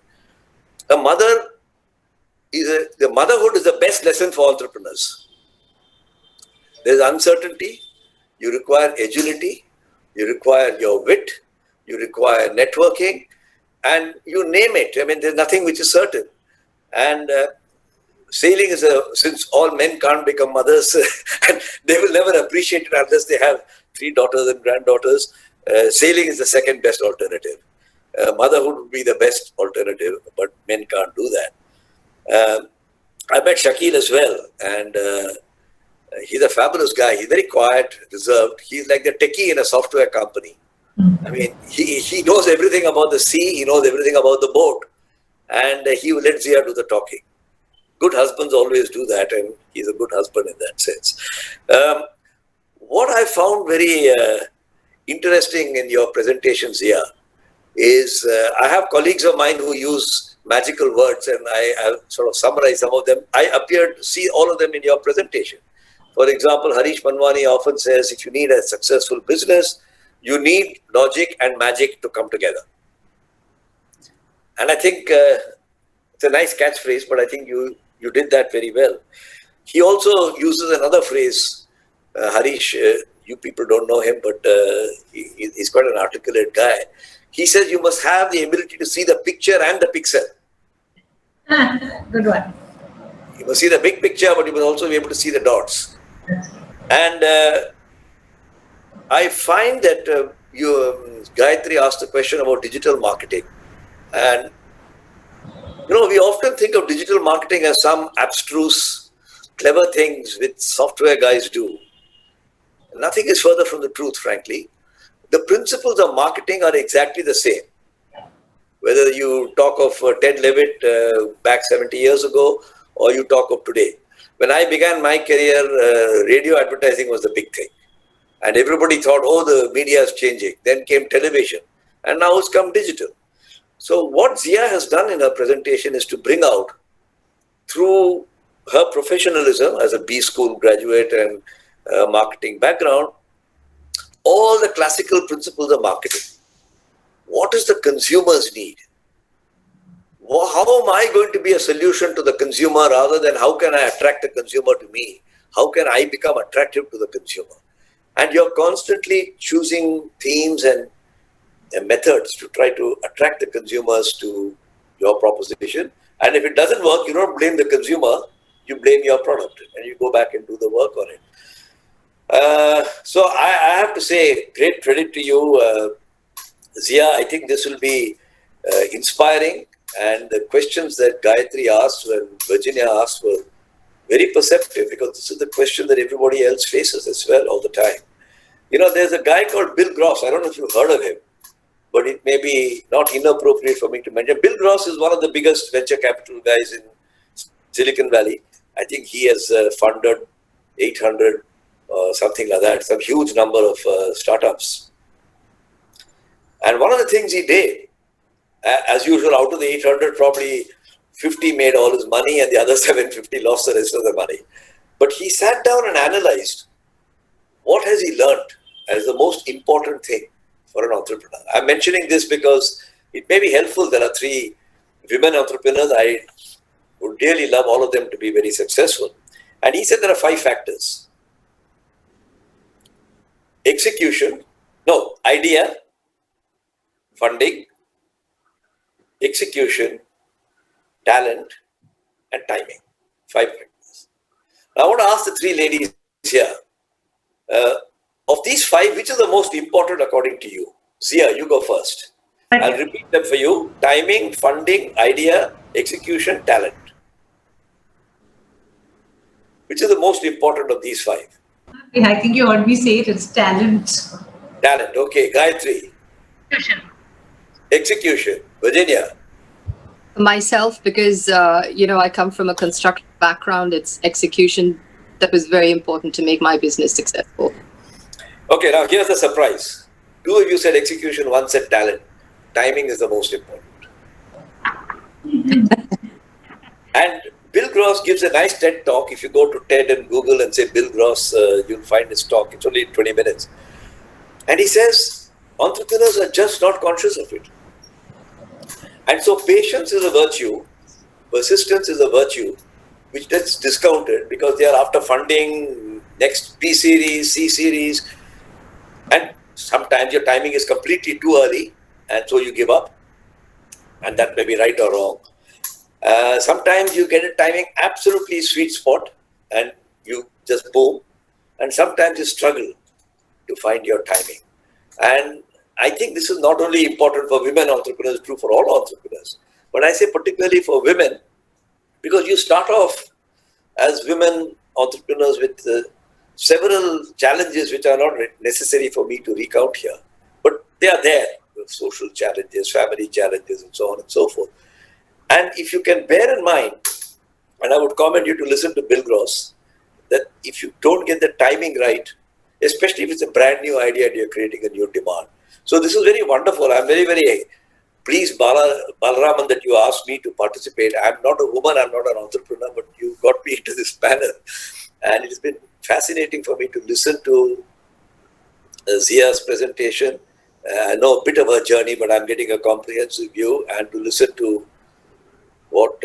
The motherhood is the best lesson for entrepreneurs. There's uncertainty, you require agility, you require your wit, you require networking, and you name it. I mean, there's nothing which is certain. And sailing is since all men can't become mothers, and they will never appreciate it unless they have 3 daughters and granddaughters, sailing is the second best alternative. Motherhood would be the best alternative, but men can't do that. I met Shakil as well, and he's a fabulous guy. He's very quiet, reserved. He's like the techie in a software company. I mean, he knows everything about the sea, he knows everything about the boat, and he will let Zia do the talking. Good husbands always do that, and he's a good husband in that sense. What I found very interesting in your presentation, Zia, is I have colleagues of mine who use magical words, and I have sort of summarized some of them. I appeared to see all of them in your presentation. For example, Harish Manwani often says, if you need a successful business, you need logic and magic to come together. And I think it's a nice catchphrase, but I think you did that very well. He also uses another phrase, Harish, you people don't know him, but he's quite an articulate guy. He says you must have the ability to see the picture and the pixel. Good one. You must see the big picture, but you must also be able to see the dots. And I find that Gayatri asked a question about digital marketing. And, we often think of digital marketing as some abstruse, clever things which software guys do. Nothing is further from the truth, frankly. The principles of marketing are exactly the same. Whether you talk of Ted Levitt back 70 years ago, or you talk of today. When I began my career, radio advertising was the big thing. And everybody thought, oh, the media is changing. Then came television. And now it's come digital. So what Zia has done in her presentation is to bring out, through her professionalism as a B school graduate and marketing background, all the classical principles of marketing. What does the consumers need? How am I going to be a solution to the consumer rather than how can I attract the consumer to me? How can I become attractive to the consumer? And you're constantly choosing themes and methods to try to attract the consumers to your proposition. And if it doesn't work, you don't blame the consumer, you blame your product and you go back and do the work on it. So I have to say, great credit to you, Zia. I think this will be inspiring. And the questions that Gayatri asked and Virginia asked were very perceptive, because this is the question that everybody else faces as well all the time. There's a guy called Bill Gross. I don't know if you've heard of him, but it may be not inappropriate for me to mention. Bill Gross is one of the biggest venture capital guys in Silicon Valley. I think he has funded 800 something like that, some huge number of startups. And one of the things he did, as usual, out of the 800, probably 50 made all his money and the other 750 lost the rest of the money. But he sat down and analyzed what has he learned as the most important thing for an entrepreneur. I'm mentioning this because it may be helpful. There are 3 women entrepreneurs. I would really love all of them to be very successful. And he said there are 5 factors. Idea, funding, execution, talent, and timing. 5 factors. Now I want to ask the 3 ladies here, of these 5, which is the most important according to you? Zia, you go first. I'll repeat them for you. Timing, funding, idea, execution, talent. Which is the most important of these 5? I think you heard me say it. It's talent. Talent. Okay. Gayatri. Execution. Virginia. Myself, because I come from a construction background, it's execution that was very important to make my business successful. Okay, now here's the surprise. 2 of you said execution, 1 said talent. Timing is the most important. And Bill Gross gives a nice TED talk. If you go to TED and Google and say Bill Gross, you'll find his talk. It's only 20 minutes. And he says, entrepreneurs are just not conscious of it. And so patience is a virtue, persistence is a virtue, which gets discounted because they are after funding, next B series, C series, and sometimes your timing is completely too early, and so you give up, and that may be right or wrong. Sometimes you get a timing absolutely sweet spot, and you just boom, and sometimes you struggle to find your timing. And I think this is not only important for women entrepreneurs, true for all entrepreneurs, but I say particularly for women, because you start off as women entrepreneurs with several challenges which are not necessary for me to recount here, but they are there, social challenges, family challenges, and so on and so forth. And if you can bear in mind, and I would commend you to listen to Bill Gross, that if you don't get the timing right, especially if it's a brand new idea and you're creating a new demand. So this is very wonderful. I'm very, very pleased, Balaraman, that you asked me to participate. I'm not a woman, I'm not an entrepreneur, but you got me into this panel. And it has been fascinating for me to listen to Zia's presentation. I know a bit of her journey, but I'm getting a comprehensive view, and to listen to what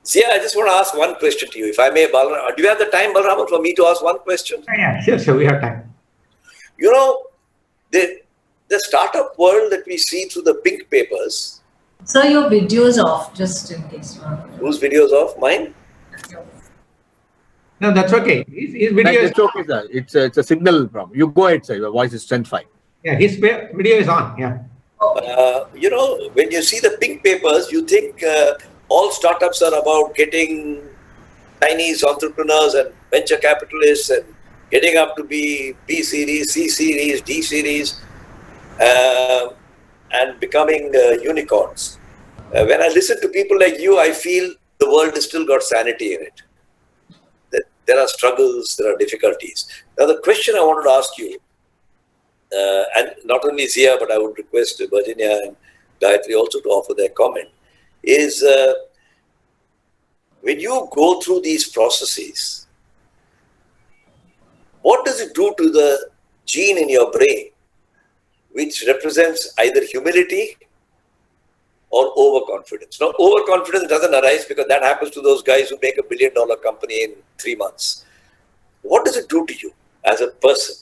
Zia, I just want to ask one question to you, if I may. Do you have the time, Balram, for me to ask one question? Yeah, sure, we have time. You know, the startup world that we see through the pink papers. Sir, your video is off, just in case. Whose videos off? Mine? No, that's okay. His video is It's okay, sir. It's a signal problem. You go ahead, sir. Your voice is strength fine. yeah, his video is on. Yeah. You know, when you see the pink papers, you think all startups are about getting Chinese entrepreneurs and venture capitalists and getting up to be B series, C series, D series, and becoming unicorns. When I listen to people like you, I feel the world has still got sanity in it. That there are struggles, there are difficulties. Now, the question I wanted to ask you, and not only Zia, but I would request Virginia and Gayatri also to offer their comment, is when you go through these processes, what does it do to the gene in your brain which represents either humility or overconfidence? Now, overconfidence doesn't arise because that happens to those guys who make $1 billion company in 3 months. What does it do to you as a person,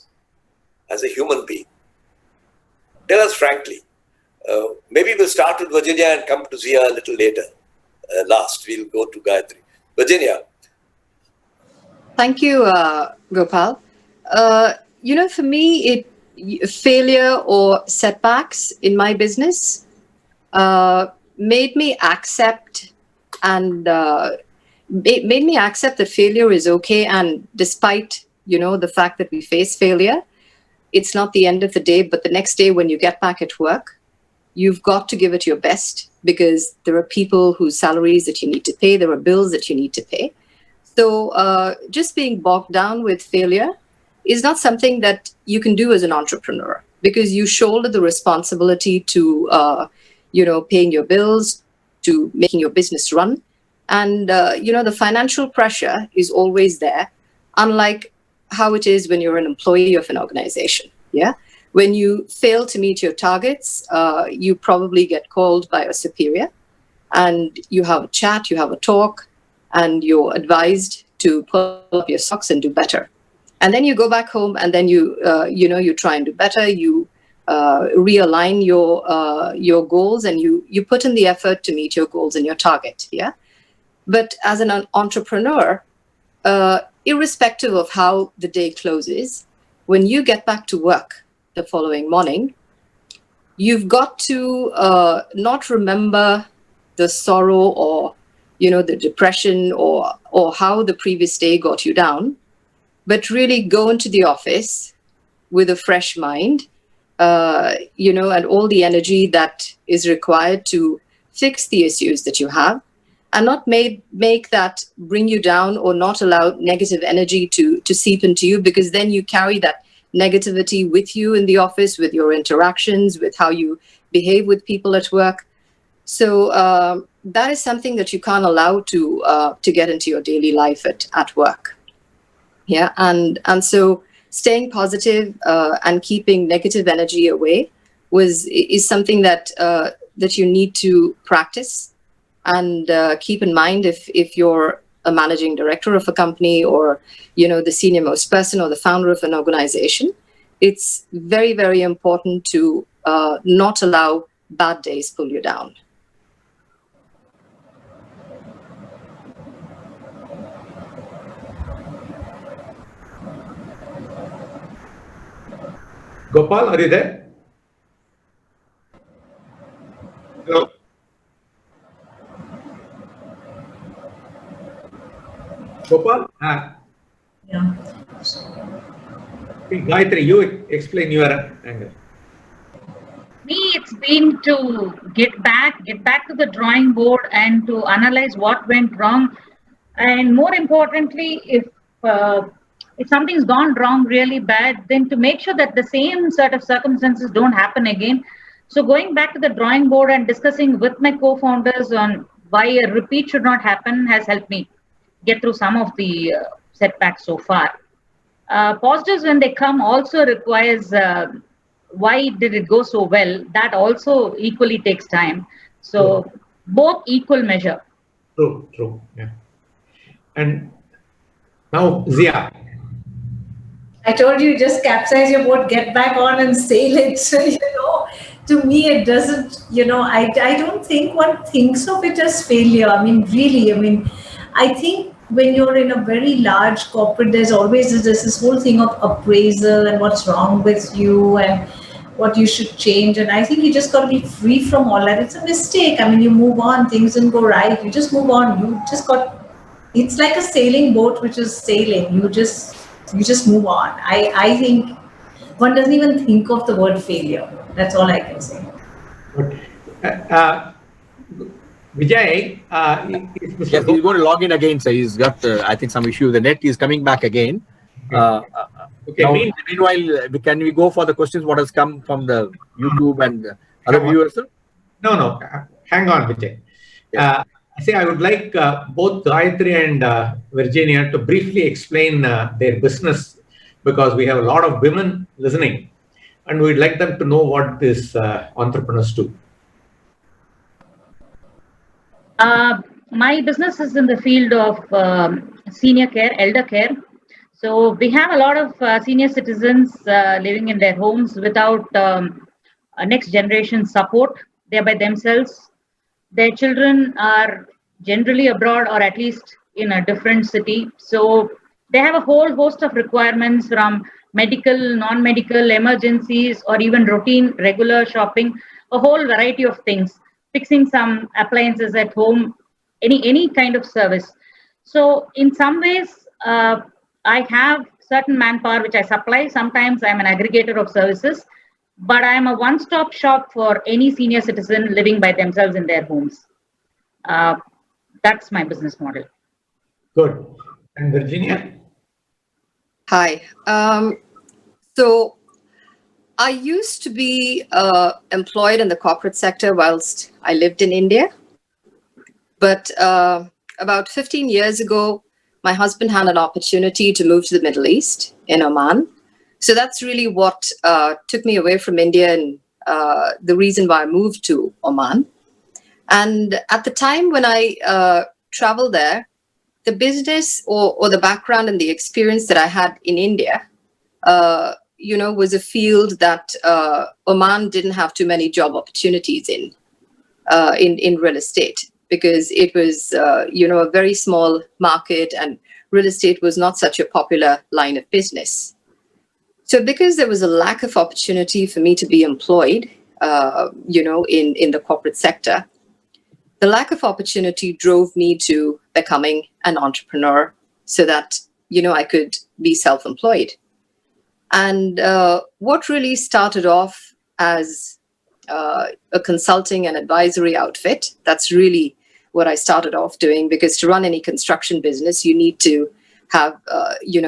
as a human being? Tell us frankly. Maybe we'll start with Virginia and come to Zia a little later. Last, we'll go to Gayatri. Virginia. Thank you, Gopal. For me, failure or setbacks in my business made me accept that failure is okay. And despite, the fact that we face failure, it's not the end of the day, but the next day when you get back at work, you've got to give it your best because there are people whose salaries that you need to pay, there are bills that you need to pay. So just being bogged down with failure is not something that you can do as an entrepreneur because you shoulder the responsibility to, paying your bills, to making your business run. And, the financial pressure is always there, unlike how it is when you're an employee of an organization. Yeah. When you fail to meet your targets, you probably get called by a superior and you have a chat, you have a talk, and you're advised to pull up your socks and do better. And then you go back home and then you try and do better. You realign your goals and you put in the effort to meet your goals and your target. Yeah. But as an entrepreneur, irrespective of how the day closes, when you get back to work the following morning, you've got to not remember the sorrow or the depression or how the previous day got you down, but really go into the office with a fresh mind, and all the energy that is required to fix the issues that you have, and not make that bring you down or not allow negative energy to seep into you, because then you carry that negativity with you in the office, with your interactions, with how you behave with people at work. So that is something that you can't allow to get into your daily life at work. Yeah, and so staying positive and keeping negative energy away is something that you need to practice and keep in mind if you're a managing director of a company or the senior most person or the founder of an organization. It's very, very important to not allow bad days pull you down. Gopal, are you there? Hello? Gopal? Yeah. Gayatri, you explain your angle. Me, it's been to get back to the drawing board and to analyze what went wrong, and more importantly, if something's gone wrong really bad, then to make sure that the same sort of circumstances don't happen again. So going back to the drawing board and discussing with my co-founders on why a repeat should not happen has helped me get through some of the setbacks so far. Positives when they come also requires why did it go so well? That also equally takes time. So both equal measure. True, true. Yeah. And now, Zia. I told you, just capsize your boat, get back on and sail it. So, to me, it doesn't, I don't think one thinks of it as failure. I mean, really, I think when you're in a very large corporate, there's always this whole thing of appraisal and what's wrong with you and what you should change. And I think you just got to be free from all that. It's a mistake. I mean, you move on, things didn't go right. You just move on. It's like a sailing boat which is sailing. You just move on. I think one doesn't even think of the word failure. That's all I can say. Good. Vijay, is Mr. Yes, he's going to log in again. So he's got, I think, some issue with the net. He's coming back again. Okay, Now, meanwhile, can we go for the questions what has come from the YouTube and other viewers? Sir? No. Hang on, Vijay. I would like both Gayatri and Virginia to briefly explain their business, because we have a lot of women listening and we'd like them to know what these entrepreneurs do. My business is in the field of senior care, elder care. So we have a lot of senior citizens living in their homes without a next generation support. They're by themselves. Their children are generally abroad or at least in a different city. So they have a whole host of requirements, from medical, non-medical, emergencies, or even routine, regular shopping, a whole variety of things, fixing some appliances at home, any kind of service. So in some ways, I have certain manpower which I supply. Sometimes I'm an aggregator of services, but I'm a one-stop shop for any senior citizen living by themselves in their homes. That's my business model. Good. And Virginia? Hi. So I used to be employed in the corporate sector whilst I lived in India. But about 15 years ago, my husband had an opportunity to move to the Middle East in Oman. So that's really what took me away from India and the reason why I moved to Oman. And at the time when I traveled there, the business or the background and the experience that I had in India, was a field that Oman didn't have too many job opportunities in real estate, because it was, a very small market and real estate was not such a popular line of business. So because there was a lack of opportunity for me to be employed, in the corporate sector, the lack of opportunity drove me to becoming an entrepreneur so that, I could be self-employed. And what really started off as a consulting and advisory outfit, that's really what I started off doing, because to run any construction business, you need to have,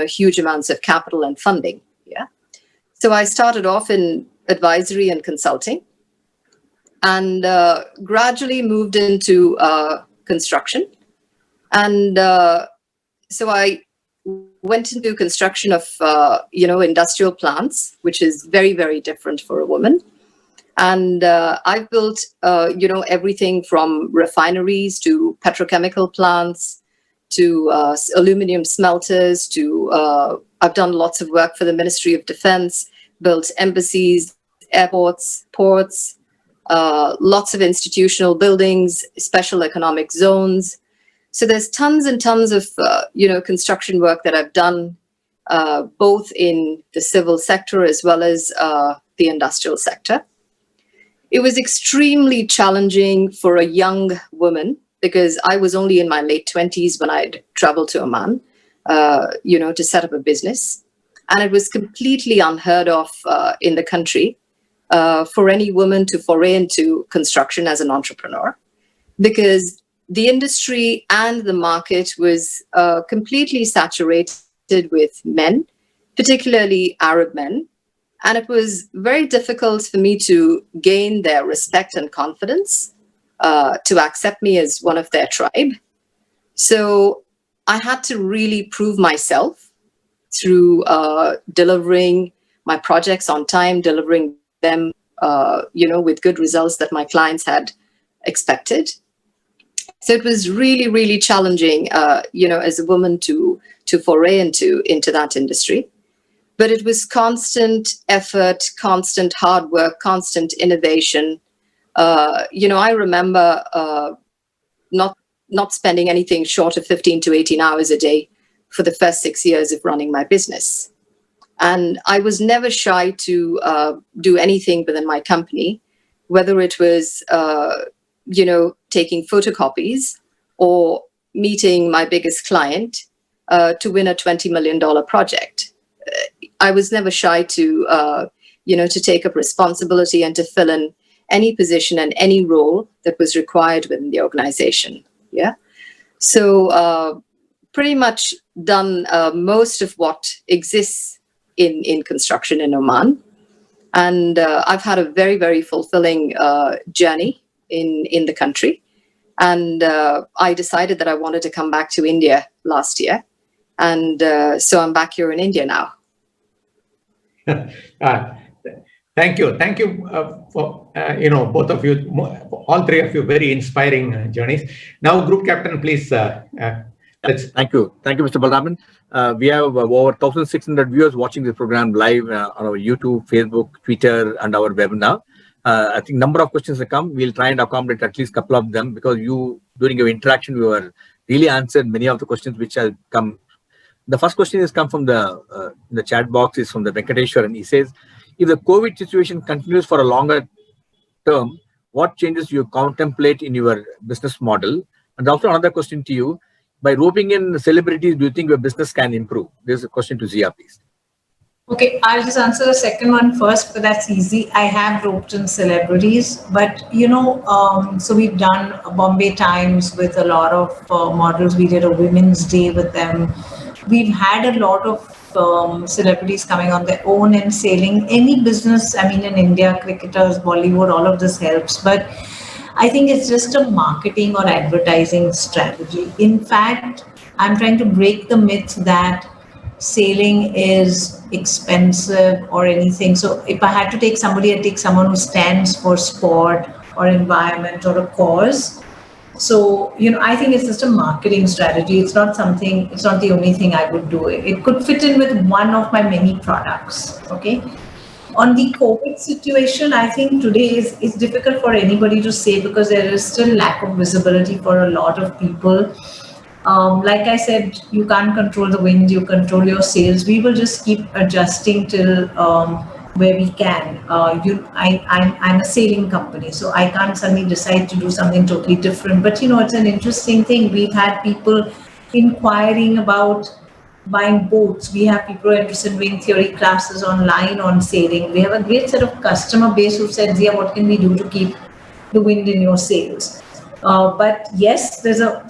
huge amounts of capital and funding. Yeah. So I started off in advisory and consulting, and gradually moved into construction. And so I went into construction of, industrial plants, which is very, very different for a woman. And I've built, everything from refineries to petrochemical plants to aluminum smelters to I've done lots of work for the Ministry of Defense, built embassies, airports, ports, lots of institutional buildings, special economic zones. So there's tons and tons of, construction work that I've done, both in the civil sector as well as the industrial sector. It was extremely challenging for a young woman, because I was only in my late 20s when I'd traveled to Oman, to set up a business. And it was completely unheard of in the country for any woman to foray into construction as an entrepreneur, because the industry and the market was completely saturated with men, particularly Arab men. And it was very difficult for me to gain their respect and confidence, to accept me as one of their tribe. So I had to really prove myself through delivering my projects on time, delivering them, with good results that my clients had expected. So it was really, really challenging, as a woman to foray into that industry. But it was constant effort, constant hard work, constant innovation. I remember not spending anything short of 15 to 18 hours a day for the first 6 years of running my business. And I was never shy to do anything within my company, whether it was, taking photocopies or meeting my biggest client to win a $20 million project. I was never shy to take up responsibility and to fill in any position and any role that was required within the organization. Yeah. So pretty much done most of what exists in construction in Oman. And I've had a very, very fulfilling journey in the country. And I decided that I wanted to come back to India last year. And so I'm back here in India now. Thank you. Thank you for, both of you, all three of you, very inspiring journeys. Now, Group Captain, please. Let's. Thank you. Thank you, Mr. Balraman. We have over 1,600 viewers watching this program live on our YouTube, Facebook, Twitter, and our webinar. I think number of questions have come. We'll try and accommodate at least a couple of them because during your interaction, you were really answered many of the questions which have come. The first question has come from the chat box, is from the Venkateshwar, and he says, if the COVID situation continues for a longer term, what changes you contemplate in your business model? And also another question to you, by roping in celebrities, do you think your business can improve? There's a question to Zia, please. Okay, I'll just answer the second one first, but that's easy. I have roped in celebrities, but so we've done Bombay Times with a lot of models. We did a Women's Day with them. We've had a lot of celebrities coming on their own and sailing. Any business, in India, cricketers, Bollywood, all of this helps. But I think it's just a marketing or advertising strategy. In fact, I'm trying to break the myth that sailing is expensive or anything. So if I had to take somebody, I'd take someone who stands for sport or environment or a cause. So, I think it's just a marketing strategy. It's not the only thing I would do. It could fit in with one of my many products. Okay. On the COVID situation, I think today is difficult for anybody to say because there is still lack of visibility for a lot of people. Like I said, you can't control the wind, you control your sales. We will just keep adjusting till where we can. I'm a sailing company, so I can't suddenly decide to do something totally different. But it's an interesting thing. We've had people inquiring about buying boats. We have people interested in doing theory classes online on sailing. We have a great set of customer base who said, Zia, what can we do to keep the wind in your sails? But yes, there's a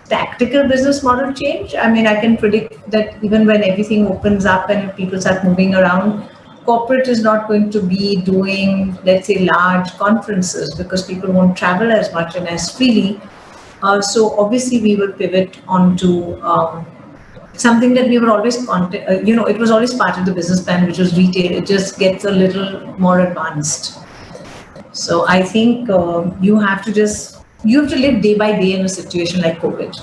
tactical business model change. I can predict that even when everything opens up and people start moving around, corporate is not going to be doing, let's say, large conferences because people won't travel as much and as freely. So obviously we will pivot onto something that we were always, it was always part of the business plan, which was retail. It just gets a little more advanced. So I think you have to live day by day in a situation like COVID.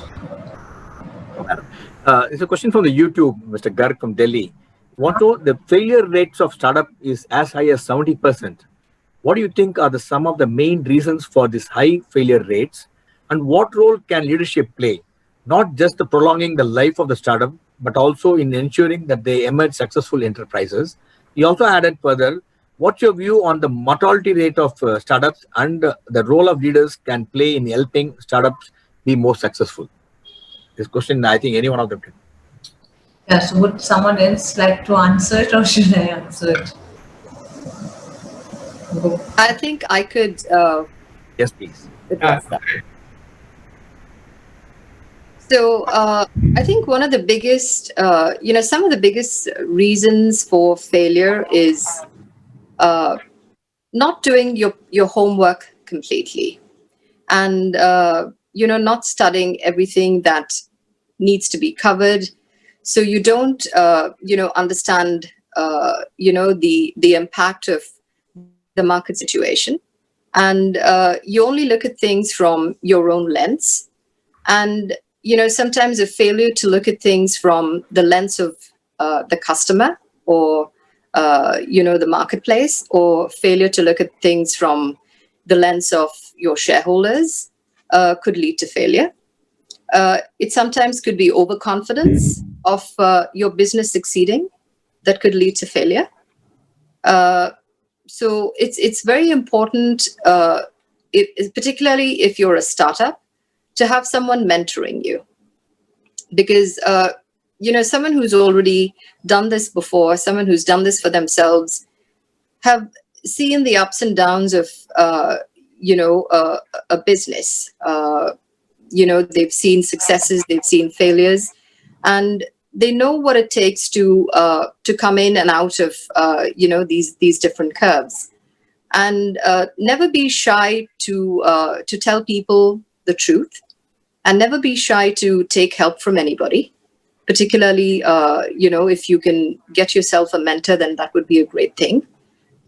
It's a question from the YouTube, Mr. Garg from Delhi. The failure rates of startup is as high as 70%. What do you think are some of the main reasons for this high failure rates? And what role can leadership play? Not just prolonging the life of the startup, but also in ensuring that they emerge successful enterprises. He also added further, what's your view on the mortality rate of startups and the role of leaders can play in helping startups be more successful? This question, I think any one of them can. Yeah, so would someone else like to answer it or should I answer it? I think I could. Yes, please. Address that. So I think one of the biggest, some of the biggest reasons for failure is not doing your homework completely and, not studying everything that needs to be covered. So you don't, understand, the impact of the market situation. And you only look at things from your own lens. And, sometimes a failure to look at things from the lens of the customer or, the marketplace, or failure to look at things from the lens of your shareholders could lead to failure. It sometimes could be overconfidence of your business succeeding that could lead to failure. So it's very important, particularly if you're a startup, to have someone mentoring you, because someone who's already done this before, someone who's done this for themselves, have seen the ups and downs of a business. They've seen successes, they've seen failures, and they know what it takes to come in and out of these different curves. And never be shy to tell people the truth, and never be shy to take help from anybody. Particularly, if you can get yourself a mentor, then that would be a great thing.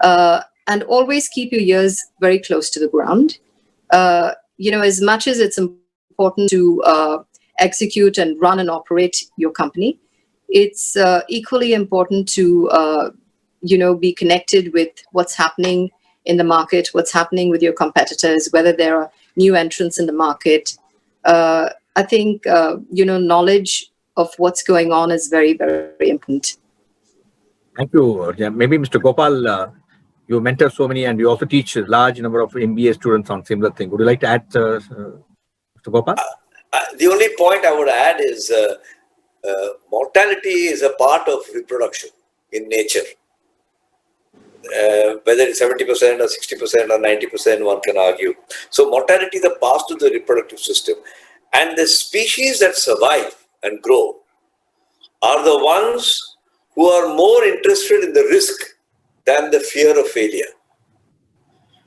And always keep your ears very close to the ground. As much as it's important to execute and run and operate your company, it's equally important to be connected with what's happening in the market, what's happening with your competitors, whether there are new entrants in the market. I think knowledge of what's going on is very, very important. Thank you. Yeah, maybe Mr. Gopal, you mentor so many, and you also teach a large number of MBA students on similar thing. Would you like to add, Mr. Gopal? The only point I would add is mortality is a part of reproduction in nature. Whether it's 70% or 60% or 90%, one can argue. So mortality is a path to the reproductive system. And the species that survive and grow are the ones who are more interested in the risk than the fear of failure.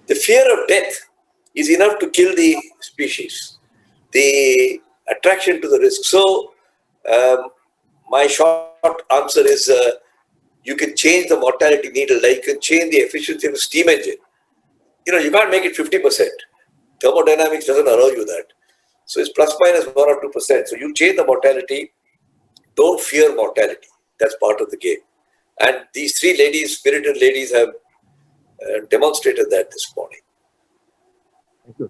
The fear of death is enough to kill the species. The attraction to the risk. So my short answer is you can change the mortality needle, like you can change the efficiency of a steam engine. You can't make it 50%. Thermodynamics doesn't allow you that. So it's plus minus 1 or 2%. So you change the mortality. Don't fear mortality. That's part of the game. And these three ladies, spirited ladies, have demonstrated that this morning.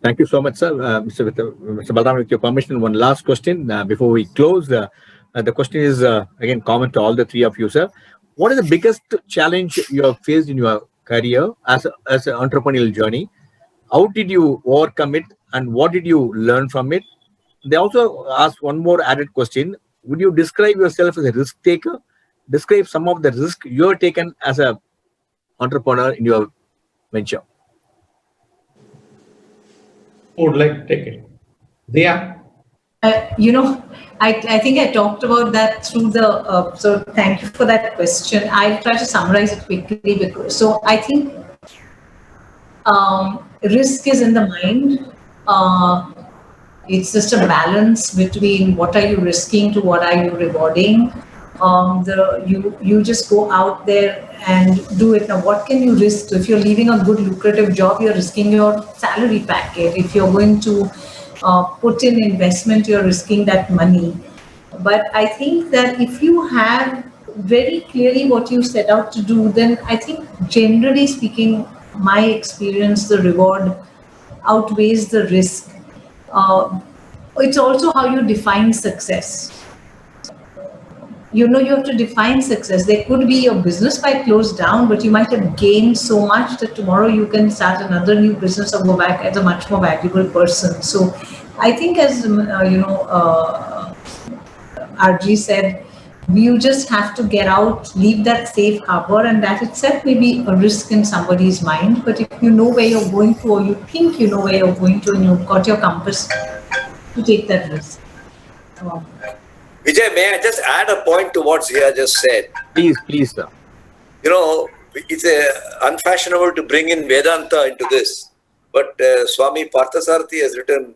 Thank you so much, sir. Mr. Balram, with your permission, one last question before we close. The question is, again, common to all the three of you, sir. What is the biggest challenge you have faced in your career as an entrepreneurial journey? How did you overcome it, and what did you learn from it? They also asked one more added question. Would you describe yourself as a risk taker? Describe some of the risk you have taken as an entrepreneur in your venture. Who would like to take it? Zia? I think I talked about that through the, so thank you for that question. I'll try to summarize it quickly. So I think risk is in the mind. It's just a balance between what are you risking to what are you rewarding. You just go out there and do it. Now, what can you risk? So if you're leaving a good lucrative job, you're risking your salary packet. If you're going to put in investment, you're risking that money. But I think that if you have very clearly what you set out to do, then I think generally speaking, my experience, the reward outweighs the risk. It's also how you define success. You have to define success. There could be your business might close down, but you might have gained so much that tomorrow you can start another new business or go back as a much more valuable person. So I think, as RG said, you just have to get out, leave that safe harbor, and that itself may be a risk in somebody's mind. But if you know where you're going to, or you think you know where you're going to, and you've got your compass to take that risk. Vijay, may I just add a point to what Zia just said? Please, sir. It's unfashionable to bring in Vedanta into this, but Swami Parthasarathi has written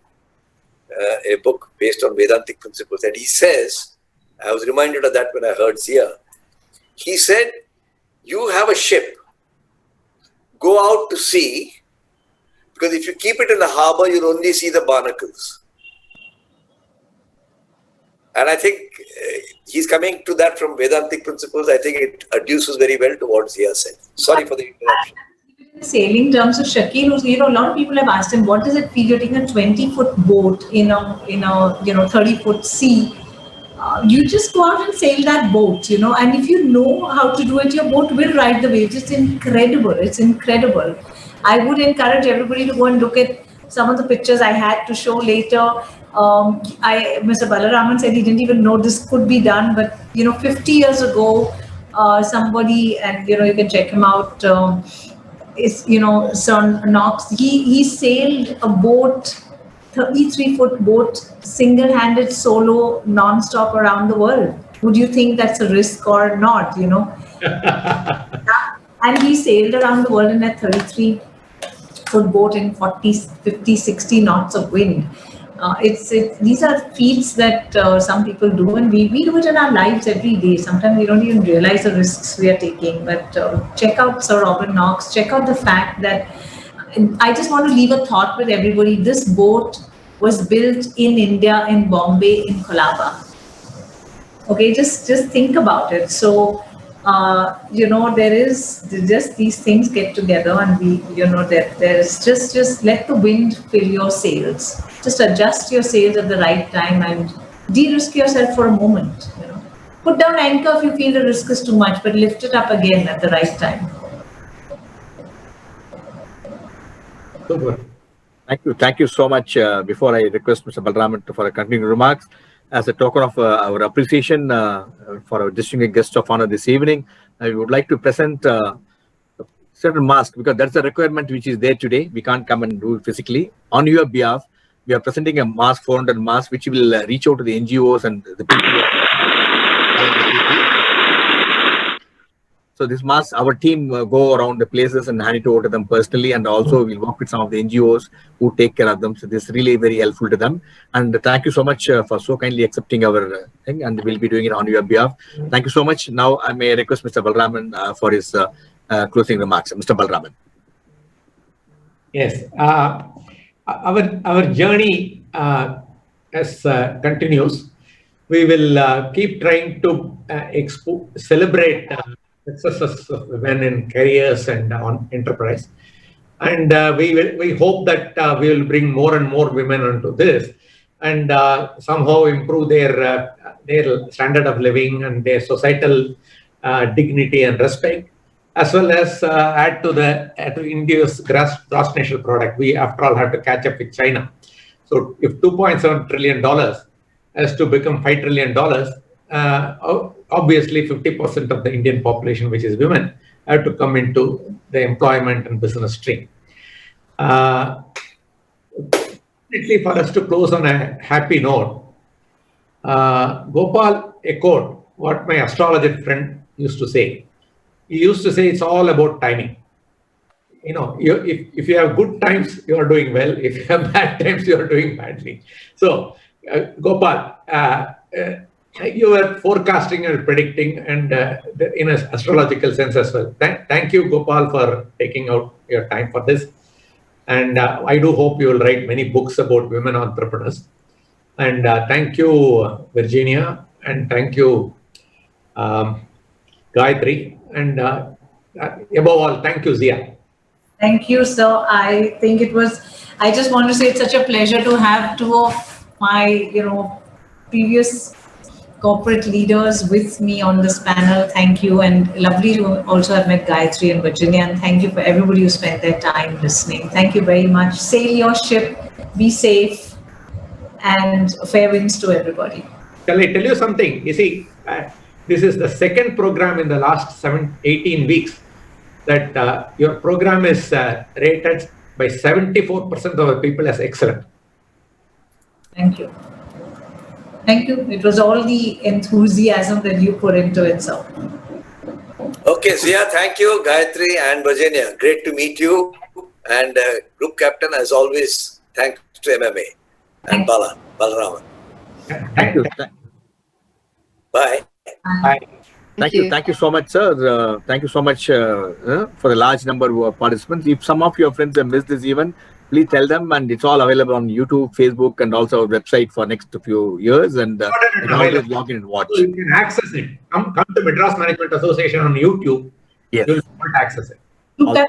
a book based on Vedantic principles, and he says, I was reminded of that when I heard Zia. He said, you have a ship, go out to sea, because if you keep it in the harbor, you'll only see the barnacles. And I think he's coming to that from Vedantic principles. I think it adduces very well to what Zia said. Sorry for the interruption. Sailing terms of Shakir, a lot of people have asked him, what does it feel? You're taking a 20-foot boat in a 30-foot sea. You just go out and sail that boat, and if you know how to do it, your boat will ride the waves. It's incredible. It's incredible. I would encourage everybody to go and look at some of the pictures I had to show later. Mr. Balaraman said he didn't even know this could be done, but 50 years ago, somebody, and you can check him out, is Sir Knox. He sailed a boat, 33-foot boat, single-handed, solo, non-stop around the world. Would you think that's a risk or not? And he sailed around the world in a 33-foot boat in 40, 50, 60 knots of wind. These are feats that some people do, and we do it in our lives every day. Sometimes we don't even realize the risks we are taking. But check out Sir Robert Knox. Check out the fact that, I just want to leave a thought with everybody. This boat was built in India, in Bombay, in Colaba. Okay, just think about it. So, there is just these things get together, and there's just let the wind fill your sails. Just adjust your sails at the right time and de-risk yourself for a moment. Put down anchor if you feel the risk is too much, but lift it up again at the right time. Super. Thank you so much. Before I request Mr. Balaraman for a continuing remarks, as a token of our appreciation for our distinguished guest of honor this evening, I would like to present certain mask, because that's a requirement which is there today. We can't come and do it physically. On your behalf, we are presenting a mask, 400 mask, which will reach out to the NGOs and the people. So this mask, our team go around the places and hand it over to them personally, and also we'll work with some of the NGOs who take care of them. So this is really very helpful to them. And thank you so much for so kindly accepting our thing, and we'll be doing it on your behalf. Thank you so much. Now I may request Mr. Balaraman for his closing remarks. Mr. Balaraman. Yes, our journey as continues. We will keep trying to celebrate successes of women in careers and on enterprise, and we hope that we will bring more and more women into this, and somehow improve their standard of living and their societal dignity and respect, as well as add to India's gross national product. We, after all, have to catch up with China. So if $2.7 trillion has to become $5 trillion, obviously 50% of the Indian population, which is women, have to come into the employment and business stream. Definitely, for us to close on a happy note, Gopal echoed what my astrologer friend used to say. He used to say it's all about timing. If you have good times, you are doing well. If you have bad times, you are doing badly. So, Gopal, you were forecasting and predicting, and in an astrological sense as well. Thank you, Gopal, for taking out your time for this. And I do hope you will write many books about women entrepreneurs. And thank you, Virginia, and thank you, Gayatri, and above all, thank you, Zia. Thank you, sir. I just want to say it's such a pleasure to have two of my, previous corporate leaders with me on this panel. Thank you, and lovely to also have met Gayatri and Virginia, and thank you for everybody who spent their time listening. Thank you very much. Sail your ship, be safe, and fair winds to everybody. Shall I tell you something? You see, this is the second program in the last 18 weeks that your program is rated by 74% of the people as excellent. Thank you. Thank you. It was all the enthusiasm that you put into it, sir. Okay, Zia, thank you. Gayatri and Virginia, great to meet you. And Group Captain, as always, thanks to MMA and Balaraman. Thank you. Bye. Bye. Thank you so much, sir. Thank you so much for the large number of participants. If some of your friends have missed this event, please tell them, and it's all available on YouTube, Facebook, and also our website for next few years. And you can always log in and watch. So you can access it. Come to Madras Management Association on YouTube. Yes. You'll access it. There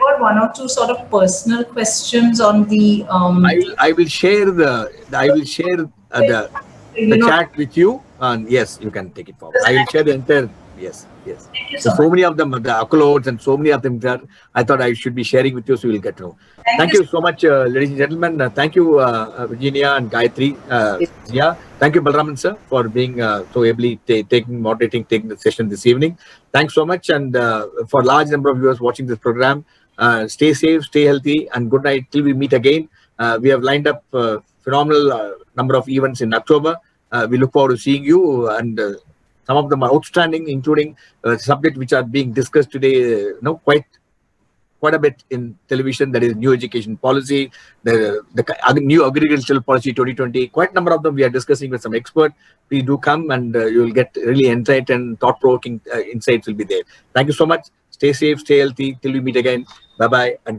were one or two sort of personal questions on the. I will share the chat with you, and yes, you can take it forward. I will share the entire. Yes. Thank you So many of them, the accolades and so many of them that I thought I should be sharing with you, so you will get to know. Thank you so much, ladies and gentlemen. Thank you, Virginia and Gayatri, Zia. Thank you, Balraman sir, for being so ably taking the session this evening. Thanks so much, and for large number of viewers watching this program, stay safe, stay healthy, and good night till we meet again. We have lined up phenomenal number of events in October. We look forward to seeing you, and some of them are outstanding, including subjects which are being discussed today. Quite a bit in television. That is new education policy, the new agricultural policy 2020. Quite a number of them we are discussing with some expert. Please do come, and you will get really insight and thought-provoking insights will be there. Thank you so much. Stay safe, stay healthy till we meet again. Bye bye. And